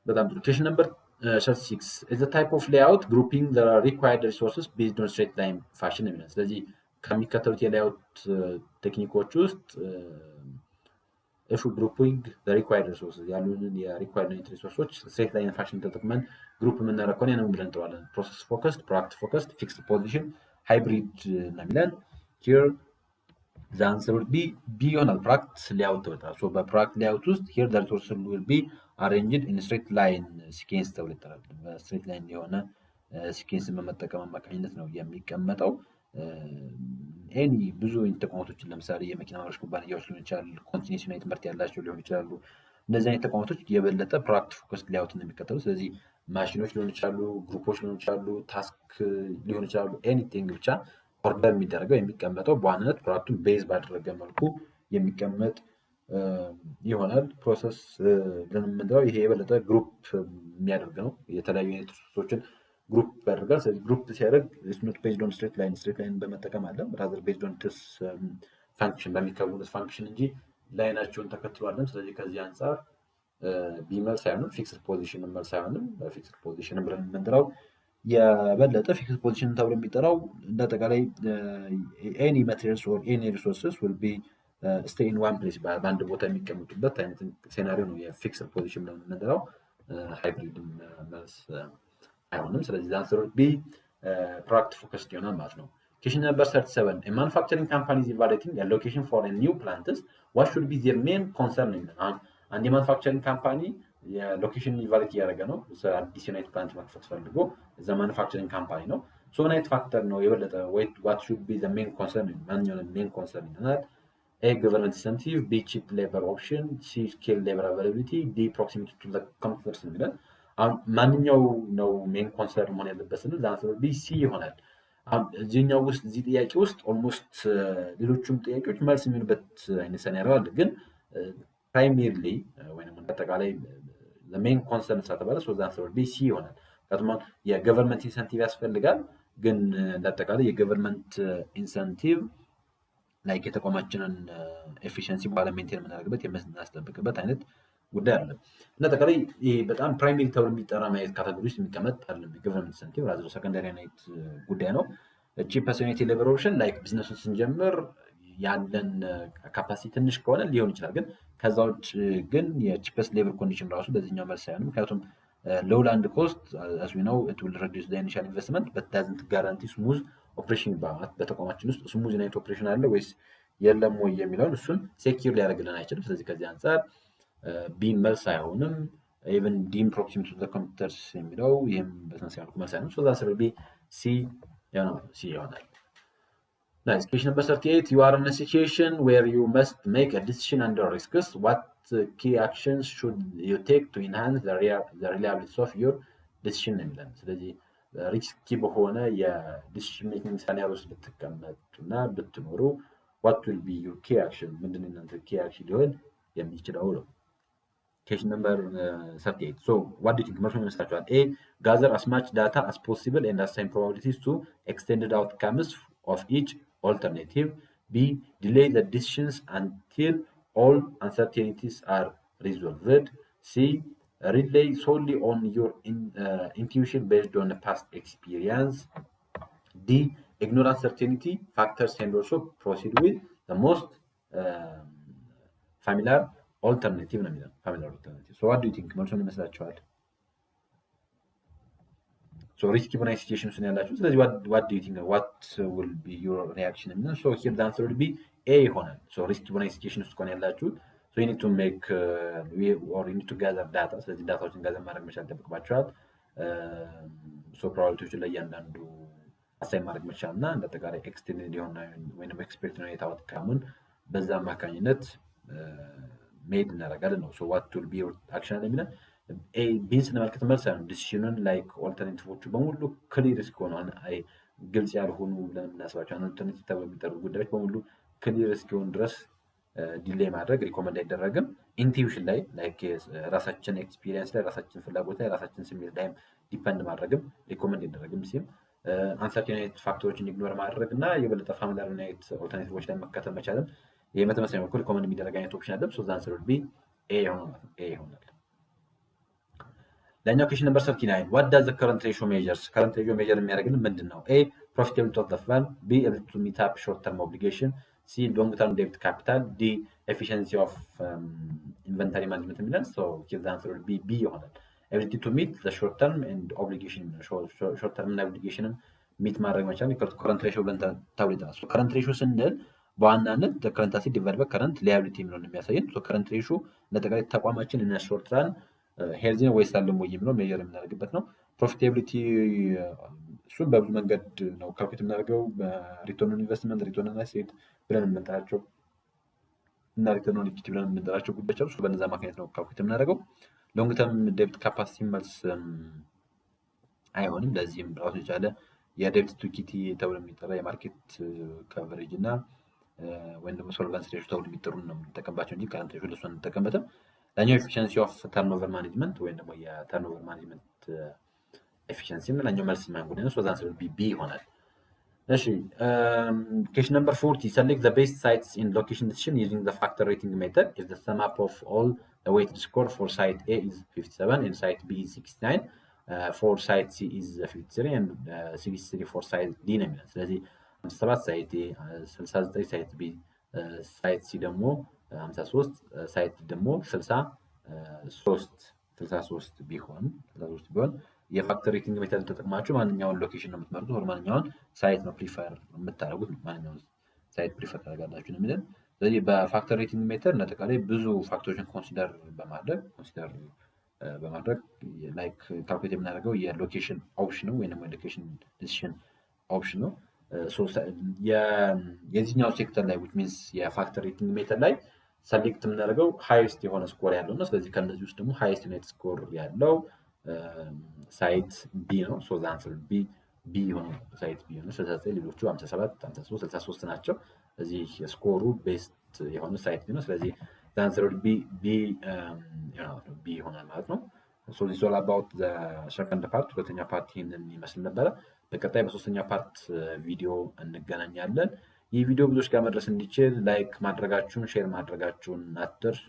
በጣም ጥሩ። ኩዌስችን ነምበር 36 is the type of layout grouping the required resources based on straight line fashion የሚለው። ስለዚህ ከሚከተሉት የላይአውት ቴክኒኮች ውስጥ if grouping the required resources ያሉንን የሪኳየርድ ሪሶርሶች ስትሬት ላይን ፋሽን ተጠቅመን ግሩፕ የምናደርግ ከሆነ ነው ብለን እንጠራዋለን። ፕሮሰስ ፎከስድ፣ ፕሮዳክት ፎከስድ፣ ፊክስድ ፖዚሽን፣ ሃይብሪድ ነው የሚለን። here the answer would be B ይሆናል። ፕሮዳክት ሌአውት ተወጣ። በፕሮዳክት ሌአውት ውስጥ here the resources will be arranged in straight line sequence ተብሎ ይጠራል። በስትሬት ላይን የሆነ ሲኬንስን በመጠቀም አማካኝነት ነው የሚቀመጠው። ኤኒ ብዙ ተቋማቶችን ለምሳሌ የመኪና አምራች ኩባንያዎች ሊሆን ይችላል፣ ኮንቲኒስ ዩናይት ምርት ያላቸው ሊሆን ይችላሉ። እነዚህ አይነት ተቋማቶች የበለጠ ፕሮዳክት ፎከስድ ሌአውት ነው የሚከተሉ። ስለዚህ ማሽኖች ሊሆን ይችላሉ፣ ግሩፖች ሊሆን ይችላሉ፣ ታስክ ሊሆን ይችላሉ። ኤኒቲንግ ብቻ ኦርደር የሚደረገው የሚቀመጠው በዋናነት ፕሮዳክቱን ቤዝ ባደረገ መልኩ የሚቀመጥ ይሆናል። ፕሮሰስ ለምንድነው ይሄ የበለጠ ግሩፕ የሚያደርግ ነው። የተለያዩ አይነት ሪሶርሶችን ግሩፕ ያደርጋል። ስለዚህ ግሩፕ ሲያደርግ ኖት ቤዝድ ኦን ስትሬት ላይን በመጠቀም አለ ራዘር ቤዝድ ኦን ስ ፋንክሽን በሚከውኑት ፋንክሽን እንጂ ላይናቸውን ተከትሏለን። ስለዚህ ከዚህ አንጻር ቢመልስ አይሆንም፣ ፊክስድ ፖዚሽን መልስ አይሆንም። ፊክስድ ፖዚሽን ብለን የምንጠራው የበለጠ ፊክስድ ፖዚሽን ተብሎ የሚጠራው እንዳጠቃላይ ኤኒ ማቴሪያልስ ኦር ኤኒ ሪሶርስስ ዊል ቢ ስቴይ ኢን ዋን ፕሌስ በአንድ ቦታ የሚቀመጡበት አይነት ሴናሪዮ ነው የፊክስድ ፖዚሽን ብለን የምንጠራው። ሃይብሪድ መልስ አይሆንም። ስለዚህ ዛንሰር ቢ ፕሮዳክት ፎከስድ ይሆናል ማለት ነው። ኩዌስችን ነምበር 37 a manufacturing company is evaluating a location for a new plant, what should be their main concern ነው። አንድ የማኑፋክቸሪንግ ካምፓኒ የሎኬሽን ኢቫሉዌት እያደረገ ነው። አዲስ ዩናይት ፕላንት መክፈት ፈልጎ እዛ ማኑፋክቸሪንግ ካምፓኒ ነው። ሶ ምን አይነት ፋክተር ነው የበለጠ what should be the main concern ማንኛውም ሜን ኮንሰርን ይሆናል። A, government incentive, B, cheap labor option, C, skilled labor availability, D, proximity to the competitors የሚለን አሁን ማንኛው ነው ሜን ኮንሰርን መሆን ያለበት ስንል ለአንሰር ቢ ሲ ይሆናል። አሁን እዚህኛው ውስጥ እዚህ ጥያቄ ውስጥ ኦልሞስት ሌሎቹም ጥያቄዎች መልስ የሚሆኑበት አይነት ሰኔሪዮ አለ። ግን ፕራይሜርሊ ወይም አጠቃላይ ሜን ኮንሰርን ስለተባለ ሶ አንሰር ቢ ሲ ይሆናል። ምክንያቱም የገቨርንመንት ኢንሰንቲቭ ያስፈልጋል። ግን እንዳጠቃላይ የገቨርንመንት ኢንሰንቲቭ ላይክ የተቋማችንን ኤፊሽንሲ በኋላ ሜንቴን የምናደርግበት የምናስጠብቅበት አይነት ጉዳይ አለ። እና ጠቃላይ ይሄ በጣም ፕራይሜሪ ተብሎ የሚጠራ ማየት ካቴጎሪ ውስጥ የሚቀመጥ አይደለም። የገቨርንመንት ኢንሰንቲቭ ራሱ ሰከንዳሪ አይነት ጉዳይ ነው። ቺፐስት ዩኒቲ ሌበር ኦፕሽን ላይክ ቢዝነሱን ስንጀምር ያለን ካፓሲቲ ትንሽ ከሆነ ሊሆን ይችላል። ግን ከዛ ውጭ ግን የቺፐስት ሌበር ኮንዲሽን ራሱ በዚህኛው መልስ አይሆንም። ምክንያቱም ሎው ላንድ ኮስት as we know it will reduce the initial investment but doesn't guarantee smooth operation ይባላል። በተቋማችን ውስጥ ስሙዝ ዩናይት ኦፕሬሽን አለ ወይስ የለም ወይ የሚለውን እሱን ሴኪዩር ሊያደርግልን አይችልም። ስለዚህ ከዚህ አንጻር ቢ መልስ አይሆንም። ኢቨን ዲም ፕሮክሲሚቲ ቱ ዘ ኮምፒውተርስ የሚለው ይህም በተመሳሳይ መልኩ መልስ አይሆንም። ሶ ዛት ቢ ሲ ይሆናል። Nice. Question number 38. You are in a situation where you must make a decision under risks. What key actions should you take to enhance the reliability of your decision? ስለዚህ ሪስኪ በሆነ የዲሲሽን ሜኪንግ ሰኔሪዮ ውስጥ ብትቀመጡና ብትኖሩ what will be your key action? ምንድን እናንተ key action ሊሆን የሚችለው ነው። Question number 38. So what do you think? መልሱ ምን ይመስላችኋል? A. Gather as much data as possible and assign probabilities to extended outcomes of each alternative. B. Delay the decisions until all uncertainties are resolved. C. Rely solely on your intuition based on past experience. D. Ignore uncertainty factors and also proceed with the most um, familiar alternative ነው የሚለው familiar alternative. So what do you think? መልሱ ምን ይመስላችኋል? So risky በሆነ ሲቹዌሽን ውስጥ ነው ያላችሁ። ስለዚህ what do you think? What will be your reaction? የሚለው so here the answer will be A ይሆናል። So risky በሆነ ሲቹዌሽን ውስጥ ከሆነ ያላችሁ so you need to make or you need to gather data። ስለዚህ ዳታዎችን ጋዘር ማድረግ መቻል ይጠበቅባችኋል። so ፕሮባቢሊቲዎችን ለእያንዳንዱ አሳይን ማድረግ መቻል እና እንደ አጠቃላይ ኤክስቴንድ የሆነ ወይም ኤክስፔክት ነው የታወት ካሙን በዛ አማካኝነት ሜድ እናደርጋለን ነው። ሶ ዋት ዊል ቢ ዮር አክሽን የሚለን ቢን ስንመለከት መልስ ነው። ዲሲሽኑን ላይክ ኦልተርኔቲቮቹ በሙሉ ክሊር እስኪሆኑ ግልጽ ያልሆኑ ብለን የምናስባቸው ኦልተርኔቲቭ ተብለው የሚጠሩ ጉዳዮች በሙሉ ክሊር እስኪሆኑ ድረስ ዲሌይ ማድረግ ሪኮመንድ አይደረግም። ኢንቲዩሽን ላይ ላይክ ራሳችን ኤክስፒሪየንስ ላይ ራሳችን ፍላጎት ላይ ራሳችን ስሜት ላይም ዲፐንድ ማድረግም ሪኮመንድ አይደረግም። ሲም አንሰርቲኔት ፋክተሮችን ኢግኖር ማድረግ እና የበለጠ ፋሚሊያር አይነት ኦልተርኔቲቮች ላይ መከተል መቻልም የመተመሳሳይ መልኩ ሪኮመንድ የሚደረግ አይነት ኦፕሽን አለ። ሶ ዘ አንሰር ዊል ቢ ኤ ይሆናል። ሌላኛው ኩዌስችን ነምበር 39 what does the current ratio measures? current ratio measure የሚያደርግልን ምንድን ነው? A. profitability of the firm. B. ability to meet up short term obligation. C. long term debt capital. D. efficiency of inventory management የሚለን so here the answer will be B ይሆናል። ability to meet the short term and obligation short term እና obligation ሚት ማድረግ መቻል current ratio ብለን ተብሎ ይጠራል። so current ratio ስንል በዋናነት ከረንት አሴት ዲቫይድ ባይ ከረንት ሊያቢሊቲ የሚለውን የሚያሳየን ከረንት ሬሾ ለጠቅላይ ተቋማችን እና ሾርት ራን ሄልዚ ነው ወይስ አለም ወይ የሚለው ሜጀር የምናደርግበት ነው። ፕሮፊታቢሊቲ እሱም በብዙ መንገድ ነው ካልኩሌት የምናደርገው በሪተርን ኦን ኢንቨስትመንት፣ ሪተርን ኦን አሴት ብለን የምንጠራቸው እና ሪተርን ኦን ኢኩዊቲ ብለን የምንጠራቸው ጉዳዮች አሉ። በእነዛ ማግኘት ነው ካልኩሌት የምናደርገው። ሎንግ ተርም ዴብት ካፓሲቲ መልስ አይሆንም። ለዚህም ራሱ የቻለ የዴብት ቱ ኢኩዊቲ ተብሎ የሚጠራ የማርኬት ከቨሬጅ እና ወይም ደግሞ ሶልቨንሲ ሬሾ ተብሎ የሚጠሩ ነው የምንጠቀምባቸው እንጂ ከረንት ሬሾ ለሱ አንጠቀምበትም። ላኛው ኤፊሽንሲ ኦፍ ተርንኦቨር ማኔጅመንት ወይም ደግሞ የተርንኦቨር ማኔጅመንት ኤፊሽንሲ ነው። ላኛው መልስ ማን ጉዳይ ነው። ሶ ዛንስ ዊል ቢ ቢ ይሆናል። እሺ ኩዌስችን ነምበር 40 select the best sites in location decision using the factor rating method if the sum up of all the weighted score for site A is 57 and site B is 69 for site C is 53 and 63 for site D ነው የሚለው። ስለዚህ 57 ሳይት ኤ 69 ሳይት ቢ ሳይት ሲ ደግሞ 53 ሳይት ደግሞ 63 ቢሆን የፋክተር ሬቲንግ ሜተድ ተጠቅማችሁ ማንኛውን ሎኬሽን ነው የምትመርጡት ወር ማንኛውን ሳይት ነው ፕሪፈር የምታደርጉት ማንኛውን ሳይት ፕሪፈር ታደርጋላችሁ ነው የሚለን። ስለዚህ በፋክተር ሬቲንግ ሜተድ አጠቃላይ ብዙ ፋክተሮችን ኮንሲደር በማድረግ ላይክ ካልኩሌት የምናደርገው የሎኬሽን ኦፕሽን ነው ወይም የሎኬሽን ዲሲሽን ኦፕሽን ነው። የዚህኛው ሴክተር ላይ which means የፋክተር ሬቲንግ ሜተድ ላይ ሰሌክት የምናደርገው ሃይስት የሆነ ስኮር ያለው ነው። ስለዚህ ከነዚህ ውስጥ ደግሞ ሃይስት ኔት ስኮር ያለው ሳይት ቢ ነው። ሶ ዘ አንሰር ቢ የሆነ ሳይት ቢ ነው። 69 ሌሎቹ 57 53 63 ናቸው። እዚህ ስኮሩ ቤስት የሆነ ሳይት ቢ ነው። ስለዚህ ዘ አንሰር ቢ ይሆናል ማለት ነው። ሶ ዚስ ኦል አባውት ዘ ሰከንድ ፓርት ሁለተኛ ፓርት ይህንን ይመስል ነበረ። በቀጣይ በሶስተኛ ፓርት ቪዲዮ እንገናኛለን። ይህ ቪዲዮ ብዙዎች ጋር መድረስ እንዲችል ላይክ ማድረጋችሁን ሼር ማድረጋችሁን አትርሱ።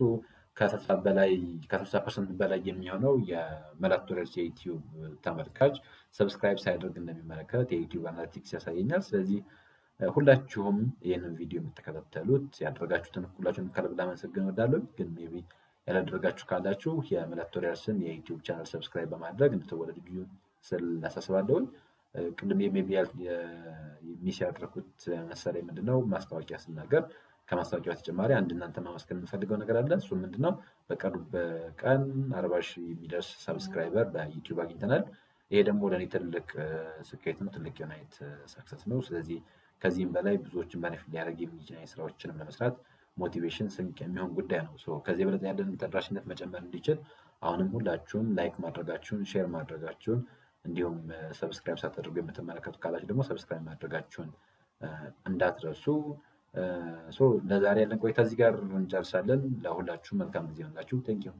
ከ60% በላይ የሚሆነው የመላክ ቱቶሪያልስ የዩቲዩብ ተመልካች ሰብስክራይብ ሳያደርግ እንደሚመለከት የዩቲዩብ አናሊቲክስ ያሳየኛል። ስለዚህ ሁላችሁም ይህንን ቪዲዮ የምትከታተሉት ያደረጋችሁትን ሁላችሁም ከልብ ላመሰግን እወዳለሁ። ግን ሜይ ቢ ያላደረጋችሁ ካላችሁ የመላክ ቱቶሪያልስን የዩቲዩብ ቻናል ሰብስክራይብ በማድረግ እንድትወለዱ ስል አሳስባለሁኝ። ቅድም ሚስ ያደረኩት መሰለኝ ምንድነው ማስታወቂያ ስናገር ከማስታወቂያ በተጨማሪ አንድ እናንተ ማመስገን የምፈልገው ነገር አለ። እሱ ምንድነው በቀን 40 ሺህ የሚደርስ ሰብስክራይበር በዩቲዩብ አግኝተናል። ይሄ ደግሞ ለእኔ ትልቅ ስኬት ነው፣ ትልቅ የሆነ አይነት ሰክሰስ ነው። ስለዚህ ከዚህም በላይ ብዙዎችን ቤኔፊት ሊያደርግ የሚችል አይነት ስራዎችንም ለመስራት ሞቲቬሽን ስንቅ የሚሆን ጉዳይ ነው። ከዚህ በላይ ያለን ተደራሽነት መጨመር እንዲችል አሁንም ሁላችሁም ላይክ ማድረጋችሁን ሼር ማድረጋችሁን እንዲሁም ሰብስክራይብ ሳታደርጉ የምትመለከቱ ካላችሁ ደግሞ ሰብስክራይብ ማድረጋችሁን እንዳትረሱ። ለዛሬ ያለን ቆይታ እዚህ ጋር እንጨርሳለን። ለሁላችሁ መልካም ጊዜ ይሁንላችሁ። ቴንኪው